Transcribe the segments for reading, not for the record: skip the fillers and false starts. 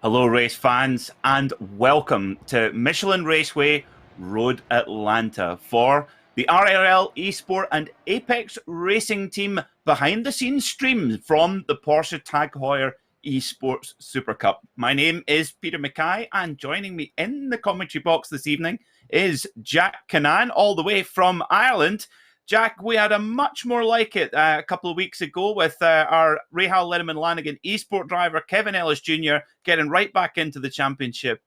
Hello, race fans, and welcome to Michelin Raceway Road Atlanta for the RLL Esport and Apex Racing team behind the scenes stream from the Porsche Tag Heuer eSports Supercup. My name is Peter Mackay, and joining me in the commentary box this evening is Jack Cannan, all the way from Ireland. Jack, we had a much more like it a couple of weeks ago with our Rahal Letterman-Lanigan Esport driver, Kevin Ellis Jr., getting right back into the championship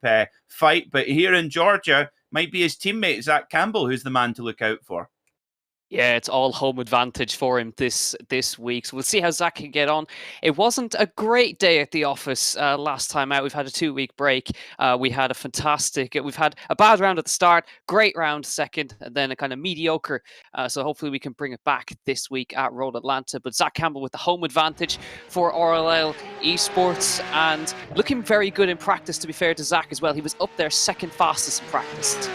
fight. But here in Georgia, might be his teammate, Zach Campbell, who's the man to look out for. Yeah, it's all home advantage for him this week. So we'll see how Zach can get on. It wasn't a great day at the office last time out. We've had a 2-week break. We've had a bad round at the start, great round second, and then a kind of mediocre. So hopefully we can bring it back this week at Road Atlanta. But Zach Campbell with the home advantage for RLL Esports and looking very good in practice, to be fair to Zach as well. He was up there second fastest in practice.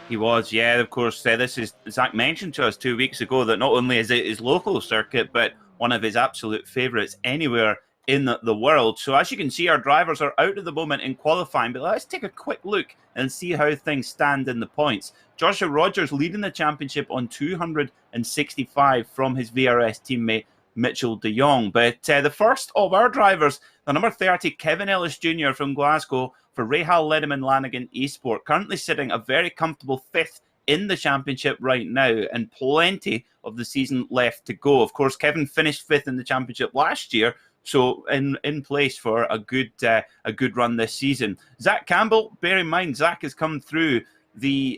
He was, yeah, of course. This is, Zach mentioned to us 2 weeks ago that not only is it his local circuit, but one of his absolute favourites anywhere in the world. So as you can see, our drivers are out at the moment in qualifying, but let's take a quick look and see how things stand in the points. Joshua Rogers leading the championship on 265 from his VRS teammate Mitchell de Jong. But the first of our drivers, the number 30, Kevin Ellis Jr. from Glasgow, for Rahal Letterman-Lanigan Esport, currently sitting a very comfortable 5th in the championship right now, and plenty of the season left to go. Of course, Kevin finished 5th in the championship last year, so in place for a good run this season. Zach Campbell, bear in mind, Zach has come through the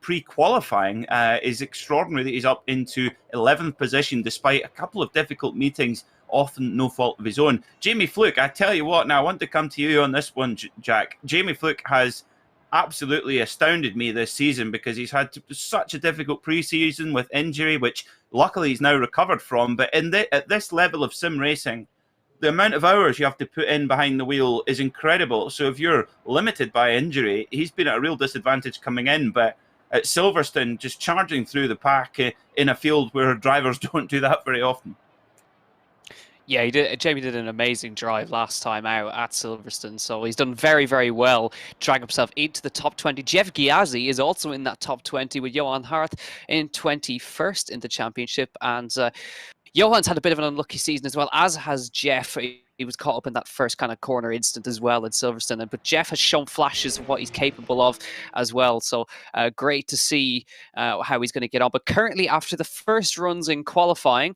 pre-qualifying is extraordinary that he's up into 11th position despite a couple of difficult meetings, often no fault of his own. Jamie Fluke, I tell you what, now I want to come to you on this one, Jack. Jamie Fluke has absolutely astounded me this season because he's had such a difficult pre-season with injury, which luckily he's now recovered from. But at this level of sim racing, the amount of hours you have to put in behind the wheel is incredible. So if you're limited by injury, he's been at a real disadvantage coming in. But at Silverstone, just charging through the pack in a field where drivers don't do that very often. Yeah, Jamie did an amazing drive last time out at Silverstone, so he's done very, very well, dragging himself into the top 20. Jeff Ghiazzi is also in that top 20 with Johan Hart in 21st in the championship, and Johan's had a bit of an unlucky season as well, as has Jeff. He was caught up in that first kind of corner instant as well at Silverstone. But Jeff has shown flashes of what he's capable of as well. So great to see how he's going to get on. But currently, after the first runs in qualifying,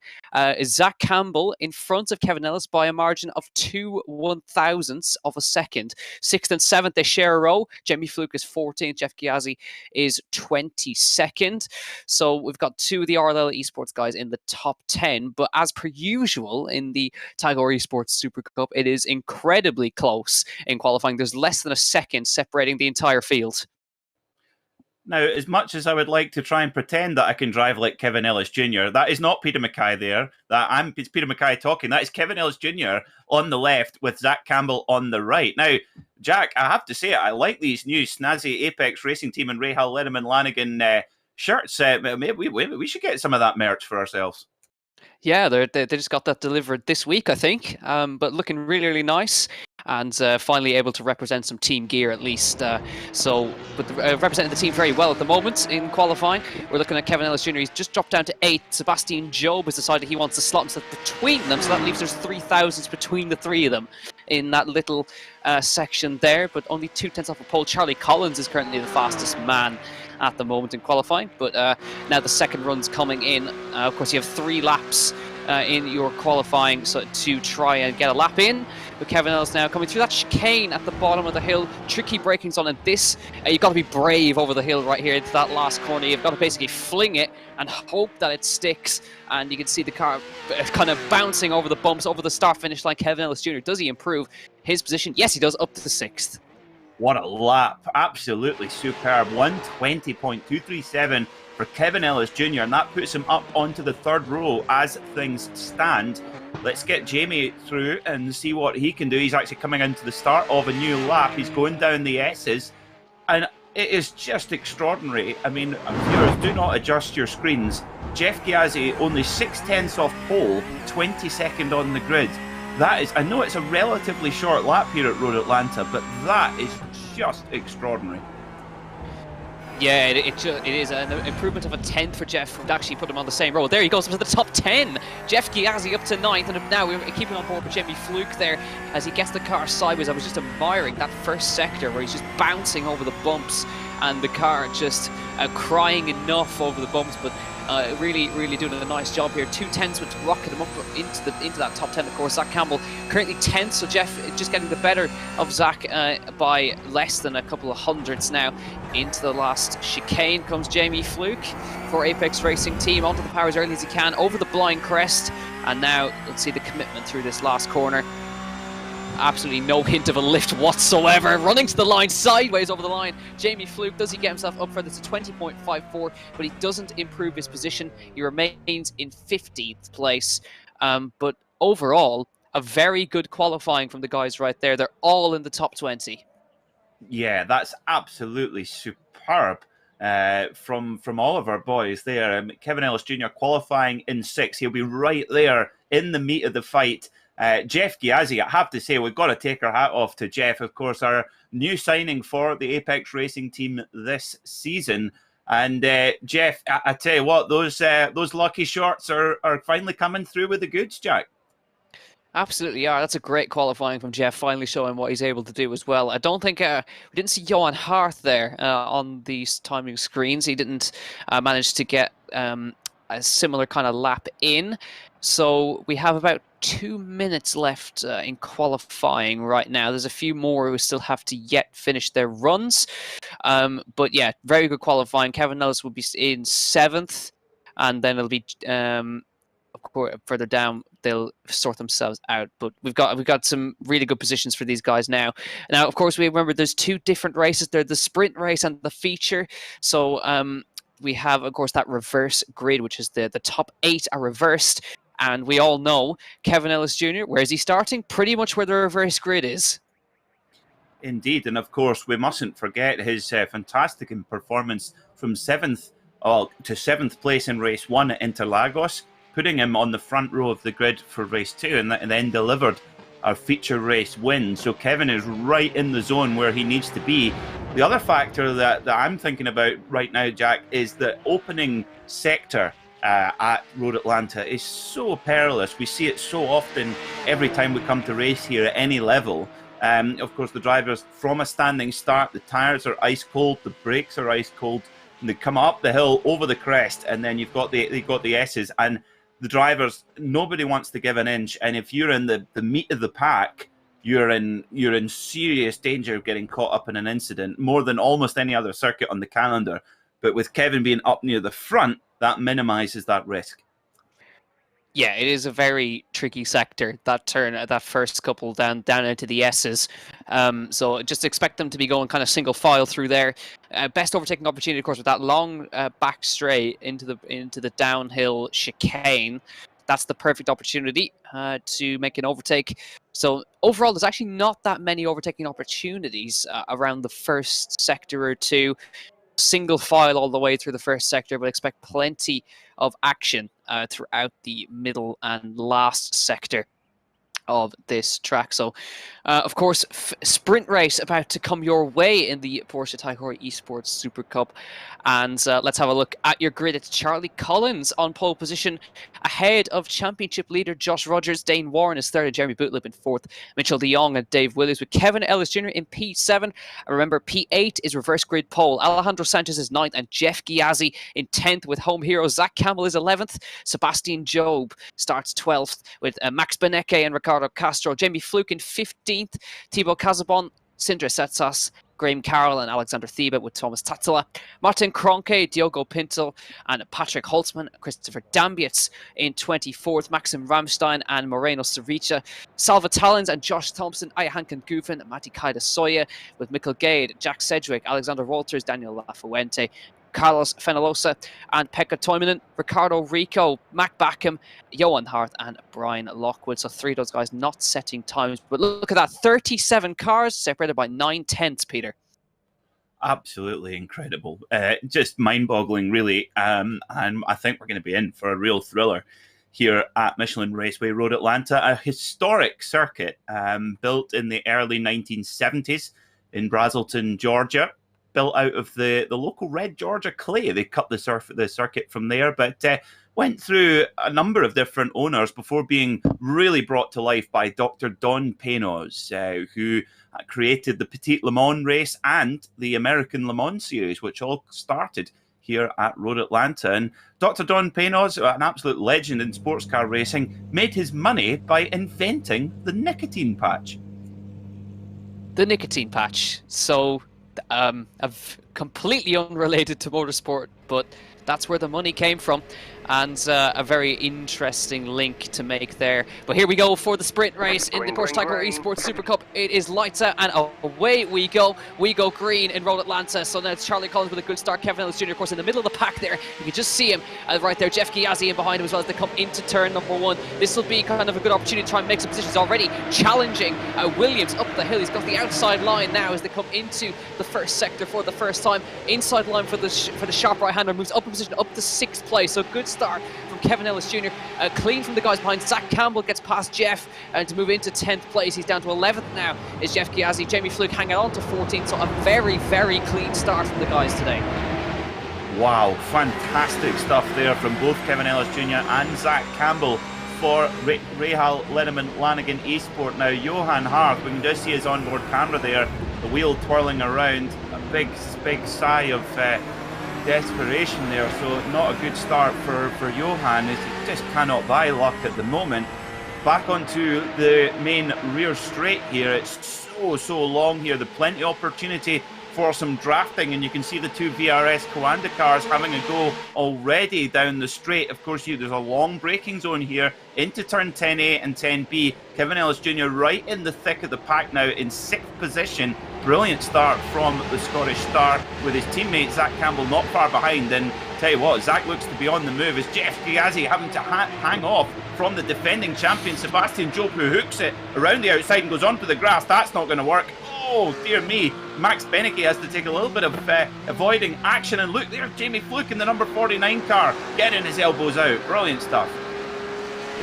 is Zach Campbell in front of Kevin Ellis by a margin of 2/1000ths of a second. 6th and 7th, they share a row. Jamie Fluke is 14th. Jeff Ghiazzi is 22nd. So we've got two of the RLL Esports guys in the top 10. But as per usual in the Tag Heuer Esports Supercup, it is incredibly close in qualifying. There's less than a second separating the entire field. Now, as much as I would like to try and pretend that I can drive like Kevin Ellis Jr., that is not Peter Mackay there. It's Peter Mackay talking. That is Kevin Ellis Jr. on the left with Zach Campbell on the right. Now, Jack, I have to say, I like these new snazzy Apex Racing Team and Rahal Letterman-Lanigan shirts. Maybe we should get some of that merch for ourselves. Yeah, they just got that delivered this week, I think. But looking really, really nice, and finally able to represent some team gear at least. But representing the team very well at the moment in qualifying. We're looking at Kevin Ellis Jr. He's just dropped down to 8th. Sebastian Job has decided he wants to slot himself between them, so that leaves there's 3,000s between the three of them in that little section there. But only 2/10 off a pole. Charlie Collins is currently the fastest man at the moment in qualifying, but now the second run's coming in. Of course, you have 3 laps in your qualifying so to try and get a lap in. But Kevin Ellis now coming through that chicane at the bottom of the hill. Tricky braking zone, and this, you've got to be brave over the hill right here into that last corner. You've got to basically fling it and hope that it sticks. And you can see the car kind of bouncing over the bumps, over the start-finish line. Kevin Ellis Jr., does he improve his position? Yes, he does, up to the 6th. What a lap. Absolutely superb. 120.237 for Kevin Ellis Jr. And that puts him up onto the 3rd row as things stand. Let's get Jamie through and see what he can do. He's actually coming into the start of a new lap. He's going down the S's. And it is just extraordinary. I mean, viewers, do not adjust your screens. Jeff Ghiazzi, only 6/10 off pole, 22nd on the grid. That is, I know it's a relatively short lap here at Road Atlanta, but that is just extraordinary. Yeah, it is an improvement of a 10th for Jeff would actually put him on the same road. There he goes up to the top 10. Jeff Gyasi up to 9th, and now we're keeping on board with Jamie Fluke there as he gets the car sideways. I was just admiring that first sector where he's just bouncing over the bumps and the car just crying enough over the bumps, but really doing a nice job here. 2 10ths would rocket him up into that top 10. Of course, Zach Campbell currently 10th, so Jeff just getting the better of Zach by less than a couple of hundredths now. Into the last chicane comes Jamie Fluke for Apex Racing Team, onto the power as early as he can, over the blind crest, and now let's see the commitment through this last corner. Absolutely no hint of a lift whatsoever. Running to the line, sideways over the line. Jamie Fluke, does he get himself up further to 20.54, but he doesn't improve his position. He remains in 15th place. But overall, a very good qualifying from the guys right there. They're all in the top 20. Yeah, that's absolutely superb from all of our boys there. Kevin Ellis Jr. qualifying in 6th. He'll be right there in the meat of the fight. Jeff Gyasi, I have to say, we've got to take our hat off to Jeff, of course, our new signing for the Apex Racing Team this season. And Jeff, I tell you what, those lucky shorts are finally coming through with the goods, Jack. Absolutely are. That's a great qualifying from Jeff, finally showing what he's able to do as well. I don't think we didn't see Johan Harth there on these timing screens. He didn't manage to get a similar kind of lap in. So we have about 2 minutes left in qualifying right now. There's a few more who still have to yet finish their runs. But yeah, very good qualifying. Kevin Ellis will be in 7th, and then it'll be of course further down they'll sort themselves out. But we've got some really good positions for these guys now. Now, of course, we remember there's 2 different races. There's the sprint race and the feature. So we have, of course, that reverse grid, which is the top 8 are reversed. And we all know Kevin Ellis Jr., where is he starting? Pretty much where the reverse grid is. Indeed. And of course, we mustn't forget his fantastic performance from 7th to 7th place in race 1 at Interlagos, putting him on the front row of the grid for race 2, and then delivered our feature race win. So Kevin is right in the zone where he needs to be. The other factor that I'm thinking about right now, Jack, is the opening sector at Road Atlanta is so perilous. We see it so often every time we come to race here at any level. Of course, the drivers from a standing start, the tyres are ice cold, the brakes are ice cold, and they come up the hill over the crest, and then you've got the S's, and the drivers, nobody wants to give an inch, and if you're in the meat of the pack, you're in serious danger of getting caught up in an incident, more than almost any other circuit on the calendar. But with Kevin being up near the front, that minimises that risk. Yeah, it is a very tricky sector, that turn, that first couple down into the S's. So just expect them to be going kind of single file through there. Best overtaking opportunity, of course, with that long back straight into the downhill chicane. That's the perfect opportunity to make an overtake. So overall, there's actually not that many overtaking opportunities around the first sector or two. Single file all the way through the first sector, but expect plenty of action throughout the middle and last sector of this track. So, of course, sprint race about to come your way in the Porsche Tag Heuer eSports Supercup. And let's have a look at your grid. It's Charlie Collins on pole position, ahead of championship leader Josh Rogers. Dane Warren is third, and Jeremy Bootlip in 4th. Mitchell de Jong and Dave Williams, with Kevin Ellis Jr. in P7. And remember, P8 is reverse grid pole. Alejandro Sanchez is 9th, and Jeff Gyasi in 10th with home hero. Zach Campbell is 11th. Sebastian Job starts 12th with Max Benecke and Ricardo Castro. Jamie Fluke in 15th. Thibaut Casabon, Sindre Setsas, Graham Carroll and Alexander Thiebaud with Thomas Tatzela. Martin Kronke, Diogo Pinto and Patrick Holtzman. Christopher Dambietz in 24th. Maxim Ramstein and Moreno Cervita. Salva Talens and Josh Thompson. Ayahankan Gufen, Mati Kaida Soya with Mikkel Gade, Jack Sedgwick, Alexander Walters, Daniel Lafuente, Carlos Fenalosa and Pekka Toivonen, Ricardo Rico, Mac Backham, Johan Hart and Brian Lockwood. So 3 of those guys not setting times. But look at that, 37 cars separated by 9 tenths, Peter. Absolutely incredible. Just mind-boggling, really. And I think we're going to be in for a real thriller. here at Michelin Raceway Road Atlanta, a historic circuit built in the early 1970s in Brazelton, Georgia, built out of the local red Georgia clay. They cut the circuit from there, but went through a number of different owners before being really brought to life by Dr. Don Penoz, who created the Petit Le Mans race and the American Le Mans series, which all started here at Road Atlanta. And Dr. Don Penoz, an absolute legend in sports car racing, made his money by inventing the nicotine patch. The nicotine patch. So, completely unrelated to motorsport, but that's where the money came from, and a very interesting link to make there. But here we go for the sprint race in the Porsche Tag Heuer eSports Supercup. It is lights out and away we go. We go green in Road Atlanta. So now it's Charlie Collins with a good start. Kevin Ellis Jr. of course in the middle of the pack there. You can just see him right there. Jeff Ghiazzi in behind him as well as they come into turn number 1. This will be kind of a good opportunity to try and make some positions already. Challenging Williams up the hill. He's got the outside line now as they come into the first sector for the first time. Inside line for the sharp right-hander, moves up in position up to 6th place. So good start from Kevin Ellis Jr. Clean from the guys behind. Zach Campbell gets past Jeff to move into 10th place. He's down to 11th now is Jeff Ghiazzi. Jamie Fluke hanging on to 14th. So a very, very clean start from the guys today. Wow, fantastic stuff there from both Kevin Ellis Jr. and Zach Campbell for Rahal Linneman Lanigan Esport. Now Johan Harth, we can just see his onboard camera there, the wheel twirling around, a big sigh of desperation there. So not a good start for Johan, as he just cannot buy luck at the moment. Back onto the main rear straight here. It's so long here. There's plenty of opportunity for some drafting, and you can see the two VRS Coanda cars having a go already down the straight. Of course, there's a long braking zone here into turn 10A and 10B. Kevin Ellis Jr. right in the thick of the pack now in 6th position. Brilliant start from the Scottish star with his teammate Zach Campbell not far behind. And tell you what, Zach looks to be on the move as Jeff Ghiazzi having to hang off from the defending champion Sebastian Job, who hooks it around the outside and goes onto the grass. That's not going to work. Oh dear me, Max Benecke has to take a little bit of avoiding action, and look, there's Jamie Fluke in the number 49 car getting his elbows out. Brilliant stuff.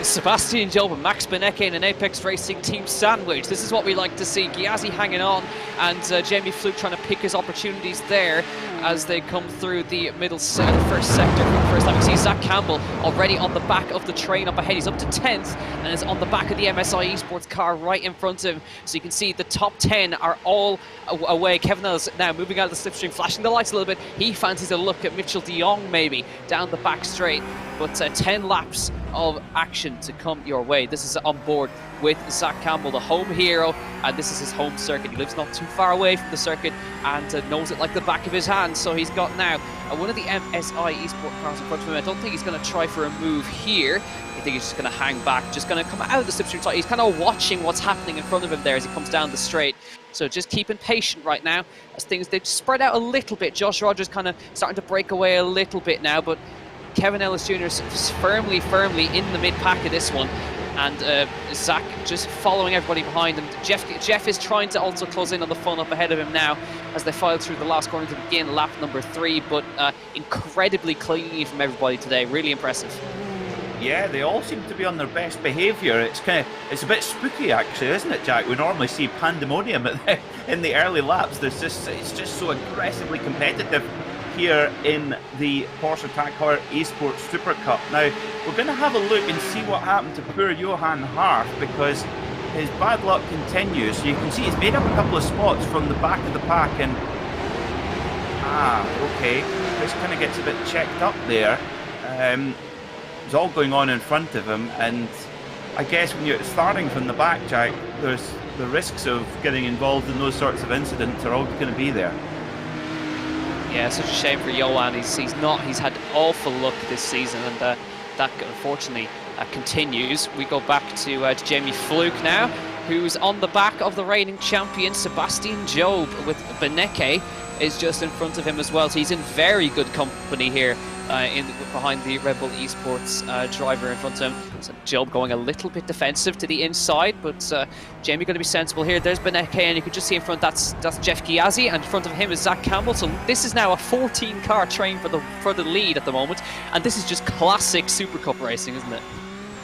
Sebastian Job and Max Benecke in an Apex Racing team sandwich. This is what we like to see. Ghiazzi hanging on and Jamie Fluke trying to pick his opportunities there as they come through the middle first sector for the first time. We see Zach Campbell already on the back of the train up ahead. He's up to 10th and is on the back of the MSI Esports car right in front of him. So you can see the top 10 are all away. Kevin Ellis now moving out of the slipstream, flashing the lights a little bit. He fancies a look at Mitchell de Jong maybe down the back straight. But 10 laps of action to come your way. This is on board with Zach Campbell, the home hero, and this is his home circuit. He lives not too far away from the circuit and knows it like the back of his hand. So he's got now one of the MSI Esport cars in front of him. I don't think he's going to try for a move here. I think he's just going to hang back, just going to come out of the slipstream side. He's kind of watching what's happening in front of him there as he comes down the straight. So just keeping patient right now as things, they've spread out a little bit. Josh Rogers kind of starting to break away a little bit now, but Kevin Ellis Jr. is firmly in the mid-pack of this one, and Zach just following everybody behind him. Jeff is trying to also close in on the fun up ahead of him now as they file through the last corner to begin lap number 3, but incredibly clean from everybody today. Really impressive. Yeah, they all seem to be on their best behaviour. It's a bit spooky actually, isn't it, Jack? We normally see pandemonium in the early laps. It's just so aggressively competitive here in the Porsche Tag Heuer eSports Supercup. Now, we're going to have a look and see what happened to poor Johan Harth, because his bad luck continues. So you can see he's made up a couple of spots from the back of the pack, and okay, this kind of gets a bit checked up there. It's all going on in front of him, and I guess when you're starting from the back, Jack, there's the risks of getting involved in those sorts of incidents are all going to be there. Yeah, such a shame for Johan. He's had awful luck this season, and that unfortunately continues. We go back to Jamie Fluke now, who's on the back of the reigning champion Sebastian Job, with Benecke is just in front of him as well. So he's in very good company here behind the Red Bull Esports driver in front of him. So Job going a little bit defensive to the inside, but Jamie going to be sensible here. There's Benecke, and you can just see in front that's Jeff Ghiazzi, and in front of him is Zach Campbell. So this is now a 14-car train for the lead at the moment, and this is just classic Super Cup racing, isn't it?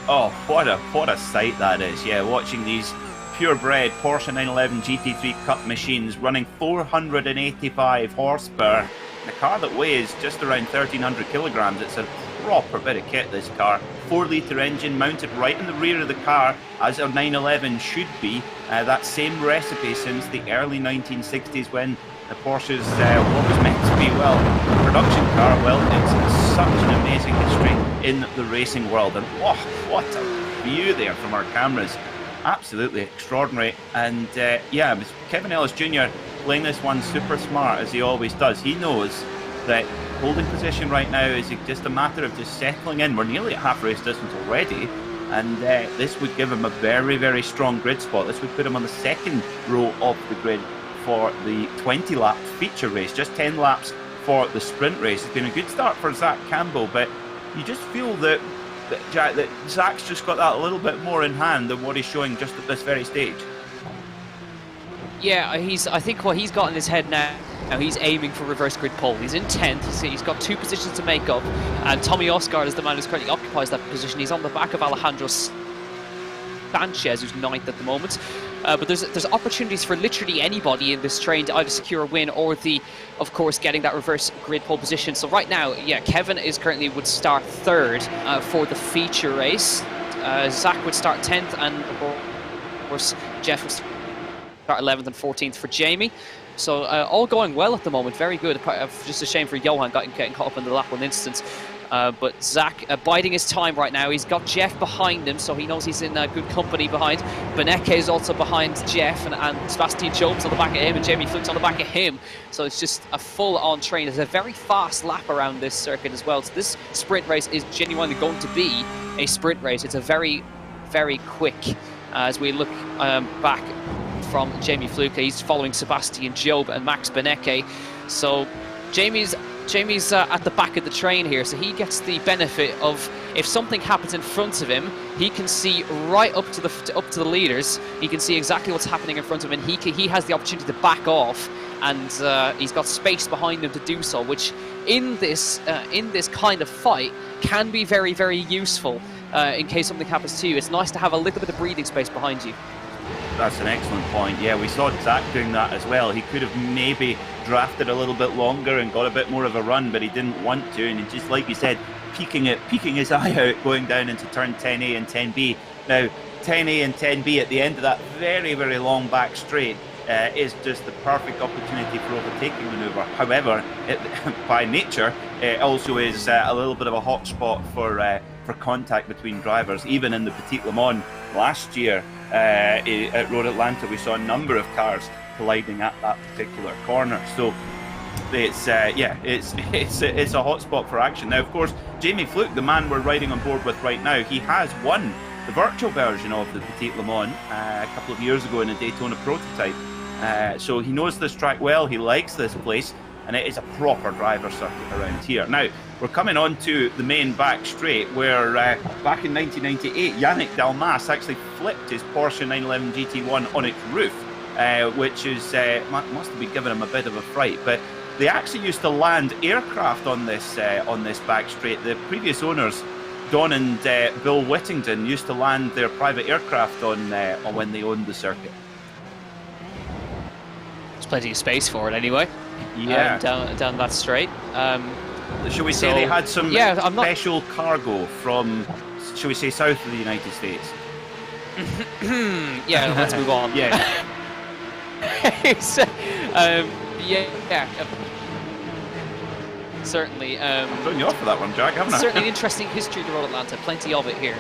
Oh, what a sight that is. Yeah, watching these purebred Porsche 911 GT3 Cup machines running 485 horsepower. A car that weighs just around 1,300 kilograms. It's a proper bit of kit, this car. 4-litre engine mounted right in the rear of the car, as a 911 should be. That same recipe since the early 1960s when the Porsche's what was meant to be, well, a production car. Well, it's such an amazing history in the racing world. And what a view there from our cameras. Absolutely extraordinary. And yeah, Kevin Ellis Jr. playing this one super smart, as he always does. He knows that holding position right now is just a matter of just settling in. We're nearly at half race distance already, and this would give him a very, very strong grid spot. This would put him on the second row of the grid for the 20-lap feature race, just 10 laps for the sprint race. It's been a good start for Zach Campbell, but you just feel that Zach's just got that a little bit more in hand than what he's showing just at this very stage. Yeah, I think what he's got in his head now, he's aiming for reverse grid pole. He's in 10th, he's got 2 positions to make up, and Tommy Oscar is the man who's currently occupies that position. He's on the back of Alejandro Sanchez, who's 9th at the moment. But there's opportunities for literally anybody in this train to either secure a win or of course, getting that reverse grid pole position. So right now, yeah, Kevin would start 3rd for the feature race. Zach would start 10th, and of course, Jeff would start 11th and 14th for Jamie. So all going well at the moment, very good. Just a shame for Johan getting caught up in the lap 1 instance. But Zach biding his time right now. He's got Jeff behind him, so he knows he's in good company behind. Beneke is also behind Jeff, and Sebastian Job's on the back of him, and Jamie Fluke's on the back of him. So it's just a full-on train. It's a very fast lap around this circuit as well. So this sprint race is genuinely going to be a sprint race. It's a very, very quick. As we look back from Jamie Fluke, he's following Sebastian Job and Max Beneke. So Jamie's at the back of the train here, so he gets the benefit of, if something happens in front of him, he can see right up to the leaders. He can see exactly what's happening in front of him, and he has the opportunity to back off, and he's got space behind him to do so, which in this kind of fight can be very, very useful in case something happens to you. It's nice to have a little bit of breathing space behind you. That's an excellent point. Yeah, we saw Zach doing that as well. He could have maybe drafted a little bit longer and got a bit more of a run, but he didn't want to. And just like you said, peeking his eye out, going down into turn 10A and 10B. Now, 10A and 10B at the end of that very, very long back straight is just the perfect opportunity for overtaking manoeuvre. However, by nature, it also is a little bit of a hot spot for contact between drivers. Even in the Petit Le Mans last year at Road Atlanta, we saw a number of cars colliding at that particular corner. So it's it's a hot spot for action. Now, of course, Jamie Fluke, the man we're riding on board with right now, he has won the virtual version of the Petit Le Mans a couple of years ago in a Daytona prototype. So he knows this track well, he likes this place, and it is a proper driver circuit around here. Now, we're coming on to the main back straight where back in 1998, Yannick Dalmas actually flipped his Porsche 911 GT1 on its roof, which is must have been giving him a bit of a fright. But they actually used to land aircraft on this back straight. The previous owners, Don and Bill Whittington, used to land their private aircraft on when they owned the circuit. There's plenty of space for it anyway. Yeah, down that straight. Shall we say they had some special cargo from, shall we say, south of the United States? Yeah, let's move on. Yeah. Certainly. I'm putting you off for that one, Jack, haven't I? Certainly an interesting history to Road Atlanta. Plenty of it here.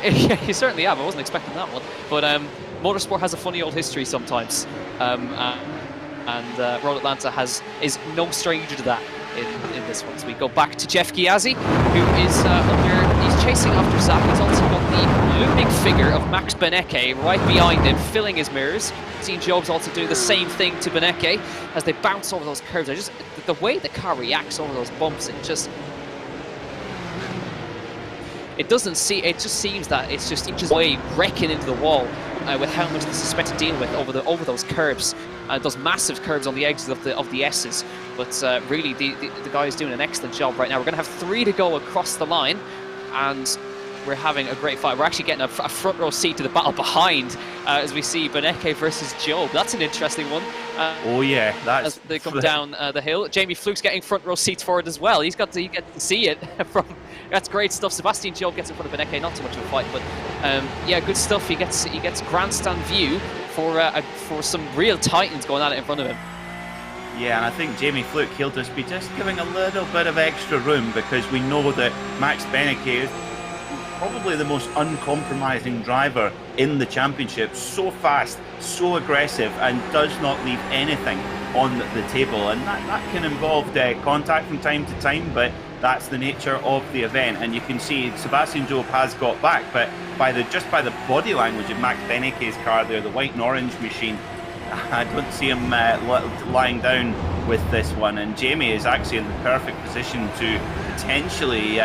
Yeah, you certainly have. I wasn't expecting that one. But motorsport has a funny old history sometimes. And Road Atlanta is no stranger to that in this one. So we go back to Jeff Ghiazzi, who is he's chasing after Zach. He's also got the looming figure of Max Beneke right behind him, filling his mirrors. Seeing Job's also doing the same thing to Beneke as they bounce over those curves. The way the car reacts over those bumps, it just seems that it's just inches away, wrecking into the wall with how much this is meant to deal with over those curves, those massive curves on the exits of the S's. But really, the guy is doing an excellent job right now. We're going to have 3 to go across the line, and we're having a great fight. We're actually getting a front row seat to the battle behind as we see Beneke versus Job. That's an interesting one. Oh yeah, that's as they come down the hill. Jamie Fluke's getting front row seats for it as well. He gets to see it from. That's great stuff. Sebastian Job gets in front of Beneke, not too much of a fight, but yeah, good stuff. He gets grandstand view for some real titans going at it in front of him. Yeah, and I think Jamie Fluke, he'll just be giving a little bit of extra room, because we know that Max Beneke is probably the most uncompromising driver in the championship. So fast, so aggressive, and does not leave anything on the table. And that can involve contact from time to time, but that's the nature of the event. And you can see Sebastian Job has got back, but just by the body language of Max Beneke's car there, the white and orange machine, I don't see him lying down with this one. And Jamie is actually in the perfect position to potentially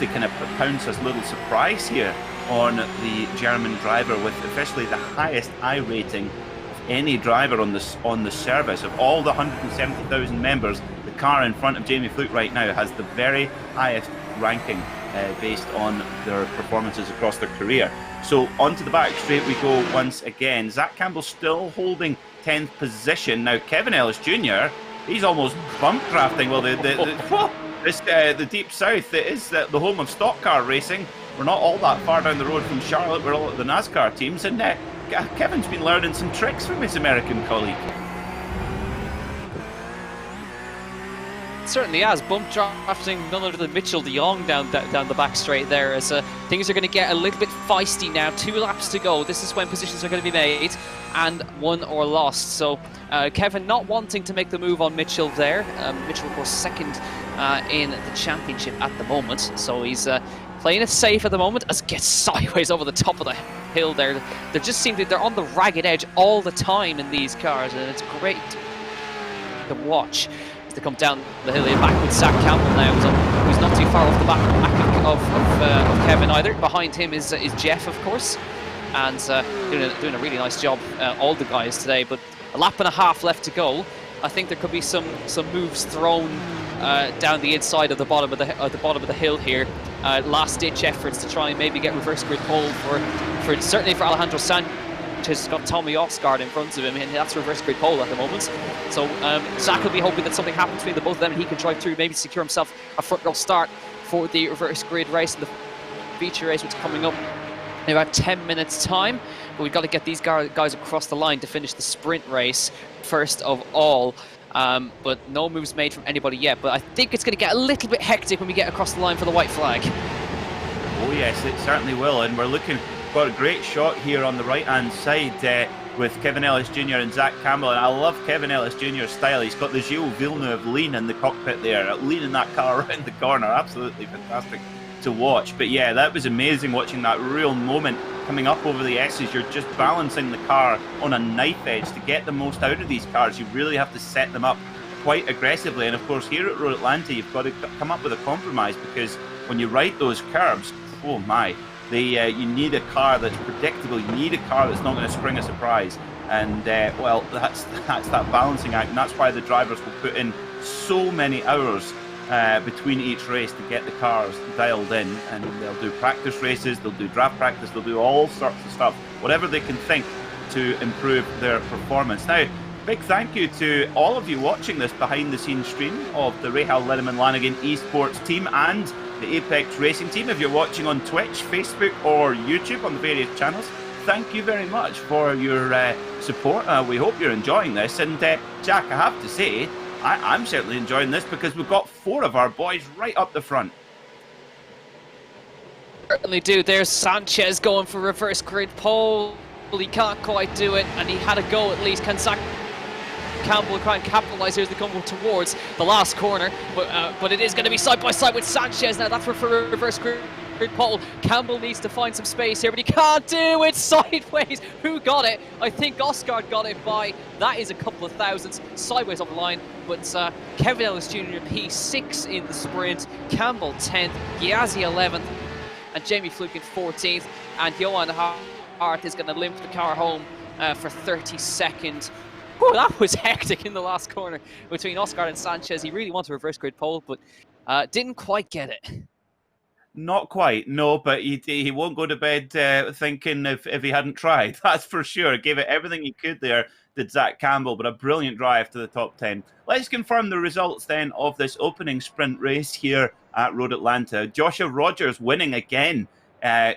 kind of pounce a little surprise here on the German driver, with officially the highest I rating of any driver on the service. Of all the 170,000 members, the car in front of Jamie Fluke right now has the very highest ranking based on their performances across their career. So onto the back straight we go once again. Zach Campbell still holding 10th position. Now Kevin Ellis Jr., he's almost bump drafting. Well, the Deep South, it is the home of stock car racing. We're not all that far down the road from Charlotte. We're all at the NASCAR teams, and Kevin's been learning some tricks from his American colleague. Certainly has. Bump drafting none other than Mitchell de Jong down the back straight there, as things are going to get a little bit feisty now. 2 laps to go. This is when positions are going to be made and won or lost. So Kevin not wanting to make the move on Mitchell there. Mitchell, of course, second in the championship at the moment, so he's playing it safe at the moment, as it gets sideways over the top of the hill there. They just seem to, they're on the ragged edge all the time in these cars, and it's great to watch. To come down the hill here, back with Zach Campbell now, who's not too far off the back of Kevin either. Behind him is Jeff, of course, and doing a really nice job, all the guys today. But a lap and a half left to go. I think there could be some moves thrown down the inside of the bottom of the hill here. Last ditch efforts to try and maybe get reverse grid pole for certainly for Alejandro Sanchez. Has got Tommy Osgaard in front of him, and that's reverse grid pole at the moment. So Zach will be hoping that something happens between the both of them and he can drive through, maybe secure himself a front row start for the reverse grid race and the feature race, which is coming up in about 10 minutes time. But we've got to get these guys across the line to finish the sprint race first of all. But no moves made from anybody yet. But I think it's going to get a little bit hectic when we get across the line for the white flag. Oh yes, it certainly will, and we're looking. Got a great shot here on the right-hand side with Kevin Ellis Jr. and Zach Campbell, and I love Kevin Ellis Jr.'s style. He's got the Gilles Villeneuve lean in the cockpit there, leaning that car around the corner. Absolutely fantastic to watch. But yeah, that was amazing watching that real moment coming up over the S's. You're just balancing the car on a knife edge to get the most out of these cars. You really have to set them up quite aggressively, and of course here at Road Atlanta you've got to come up with a compromise, because when you ride those curbs, oh my, you need a car that's predictable. You need a car that's not going to spring a surprise, and well, that's that balancing act, and that's why the drivers will put in so many hours between each race to get the cars dialed in, and they'll do practice races, they'll do draft practice, they'll do all sorts of stuff, whatever they can think to improve their performance. Now, big thank you to all of you watching this behind the scenes stream of the Rahal Linneman Lanigan eSports team and the Apex Racing team. If you're watching on Twitch, Facebook or YouTube on the various channels, thank you very much for your support. We hope you're enjoying this, and Jack, I have to say I'm certainly enjoying this, because we've got 4 of our boys right up the front. Certainly do. There's Sanchez going for reverse grid pole. He can't quite do it, and he had a go at least. Can Zach Campbell try and capitalise here as they come towards the last corner, but it is going to be side by side with Sanchez now. That's for reverse grid pole. Campbell needs to find some space here, but he can't do it. Sideways. Who got it? I think Osgaard got it by, that is a couple of thousandths, sideways off the line. But Kevin Ellis Jr. P6 in the sprint, Campbell 10th, Ghiazzi 11th, and Jamie Fluke in 14th, and Johan Hart is going to limp the car home for 32nd. Whew, that was hectic in the last corner between Osgaard and Sanchez. He really wanted a reverse grid pole, but didn't quite get it. Not quite, no, but he won't go to bed thinking if he hadn't tried. That's for sure. Gave it everything he could there, did Zach Campbell, but a brilliant drive to the top 10. Let's confirm the results then of this opening sprint race here at Road Atlanta. Joshua Rogers winning again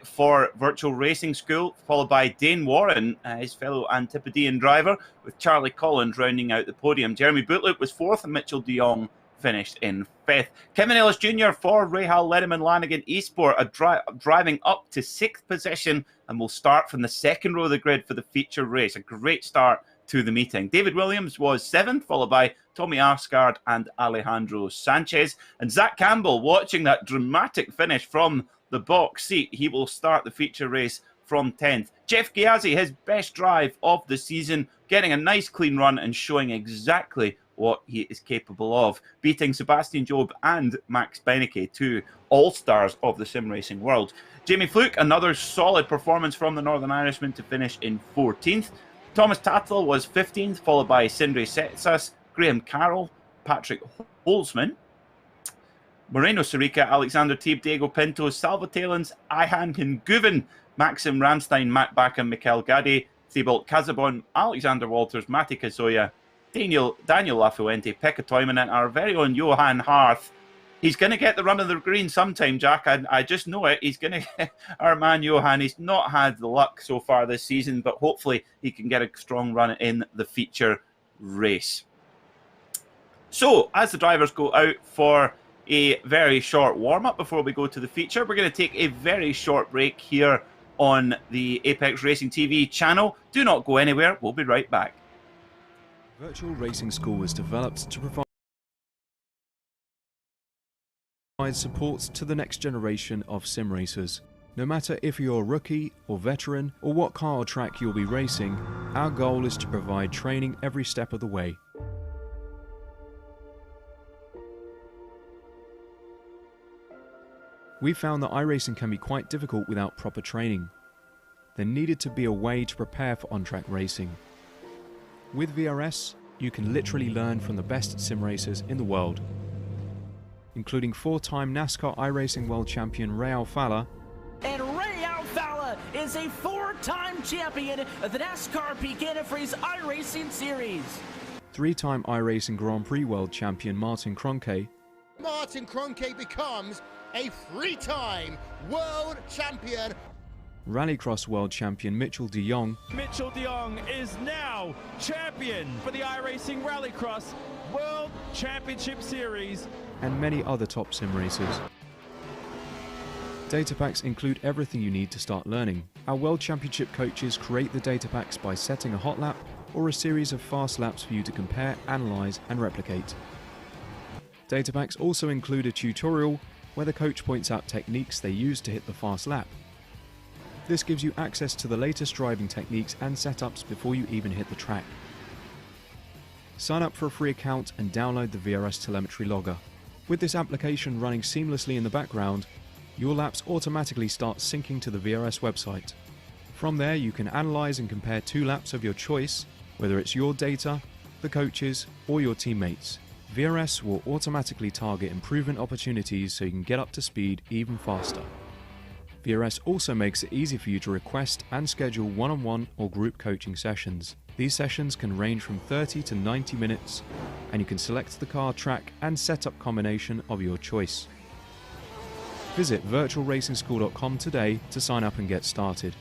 for Virtual Racing School, followed by Dane Warren, his fellow Antipodean driver, with Charlie Collins rounding out the podium. Jeremy Bootloop was fourth, and Mitchell de Jong finished in fifth. Kevin Ellis Jr. for Rahal Lederman Lanigan Esport driving up to sixth position, and will start from the second row of the grid for the feature race. A great start to the meeting. David Williams was seventh, followed by Tommy Arsgaard and Alejandro Sanchez. And Zach Campbell, watching that dramatic finish from the box seat, he will start the feature race from 10th. Jeff Ghiazzi, his best drive of the season, getting a nice clean run and showing exactly what he is capable of, beating Sebastian Job and Max Benecke, two all-stars of the sim racing world. Jamie Fluke, another solid performance from the Northern Irishman to finish in 14th. Thomas Tattel was 15th, followed by Sindri Setsas, Graham Carroll, Patrick Holzman, Moreno Sarica, Alexander Teeb, Diego Pinto, Salva Talens, Ihan Hinguven, Maxim Ramstein, Matt Backham, Mikel Gadi, Thibault Casabon, Alexander Walters, Matti Kazoya, Daniel Lafuente, Pekka Toivonen, and our very own Johan Harth. He's going to get the run of the green sometime, Jack. I just know it. He's going to get our man Johan. He's not had the luck so far this season, but hopefully he can get a strong run in the feature race. So, as the drivers go out for a very short warm-up before we go to the feature, we're going to take a very short break here on the Apex Racing TV channel. Do not go anywhere. We'll be right back. Virtual Racing School was developed to provide support to the next generation of sim racers. No matter if you're a rookie or veteran or what car or track you'll be racing, our goal is to provide training every step of the way. We found that iRacing can be quite difficult without proper training. There needed to be a way to prepare for on-track racing. With VRS, you can literally learn from the best sim racers in the world, including four-time NASCAR iRacing World Champion Rahal Fowler. And Rahal Fowler is a four-time champion of the NASCAR Peak Antifreeze iRacing Series. Three-time iRacing Grand Prix World Champion Martin Kroenke. Martin Kroenke becomes a three-time world champion. Rallycross World Champion Mitchell de Jong. Mitchell de Jong is now champion for the iRacing Rallycross World Championship Series. And many other top sim racers. Data packs include everything you need to start learning. Our World Championship coaches create the data packs by setting a hot lap or a series of fast laps for you to compare, analyze, and replicate. Data packs also include a tutorial where the coach points out techniques they use to hit the fast lap. This gives you access to the latest driving techniques and setups before you even hit the track. Sign up for a free account and download the VRS telemetry logger. With this application running seamlessly in the background, your laps automatically start syncing to the VRS website. From there, you can analyze and compare two laps of your choice, whether it's your data, the coaches, or your teammates. VRS will automatically target improvement opportunities so you can get up to speed even faster. VRS also makes it easy for you to request and schedule one-on-one or group coaching sessions. These sessions can range from 30 to 90 minutes, and you can select the car, track, and setup combination of your choice. Visit virtualracingschool.com today to sign up and get started.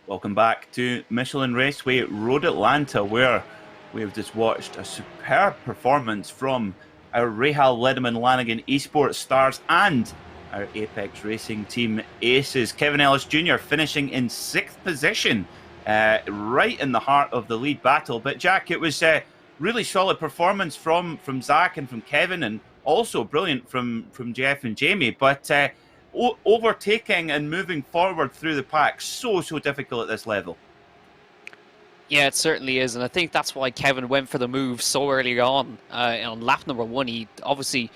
Welcome back to Michelin Raceway Road Atlanta, where we've just watched a superb performance from our Rahal Lederman Lanigan Esports stars and our Apex Racing team aces. Kevin Ellis Jr. finishing in 6th position, right in the heart of the lead battle. But Jack, it was a really solid performance from Zach and from Kevin, and also brilliant from Jeff and Jamie. But overtaking and moving forward through the pack, so difficult at this level. Yeah, it certainly is, and I think that's why Kevin went for the move so early on lap number 1. He obviously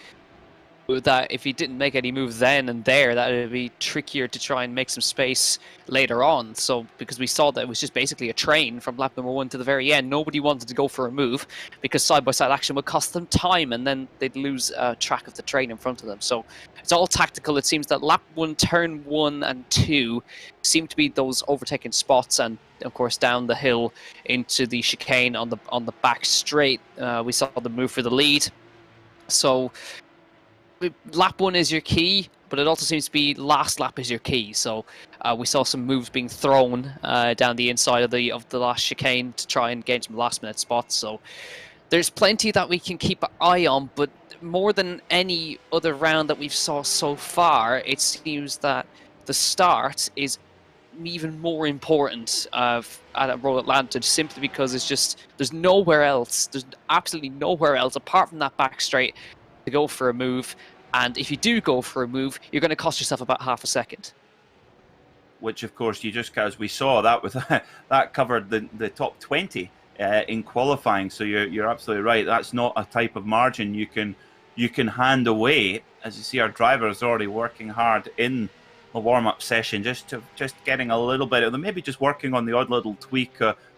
that if he didn't make any moves then and there, that it would be trickier to try and make some space later on. So because we saw that it was just basically a train from lap number 1 to the very end, nobody wanted to go for a move because side-by-side action would cost them time, and then they'd lose track of the train in front of them. So it's all tactical. It seems that lap 1, turn 1 and 2 seem to be those overtaken spots, and of course down the hill into the chicane on the back straight, we saw the move for the lead. So lap 1 is your key, but it also seems to be last lap is your key. So we saw some moves being thrown down the inside of the last chicane to try and gain some last minute spots. So there's plenty that we can keep an eye on, but more than any other round that we've saw so far, it seems that the start is even more important at Road Atlanta, simply because it's just there's nowhere else. There's absolutely nowhere else apart from that back straight to go for a move, and if you do go for a move, you're going to cost yourself about half a second. Which, of course, you just, as we saw, that with that covered the top 20 in qualifying. So you're absolutely right. That's not a type of margin you can hand away. As you see, our driver is already working hard in a warm-up session, just getting a little bit of them, maybe just working on the odd little tweak,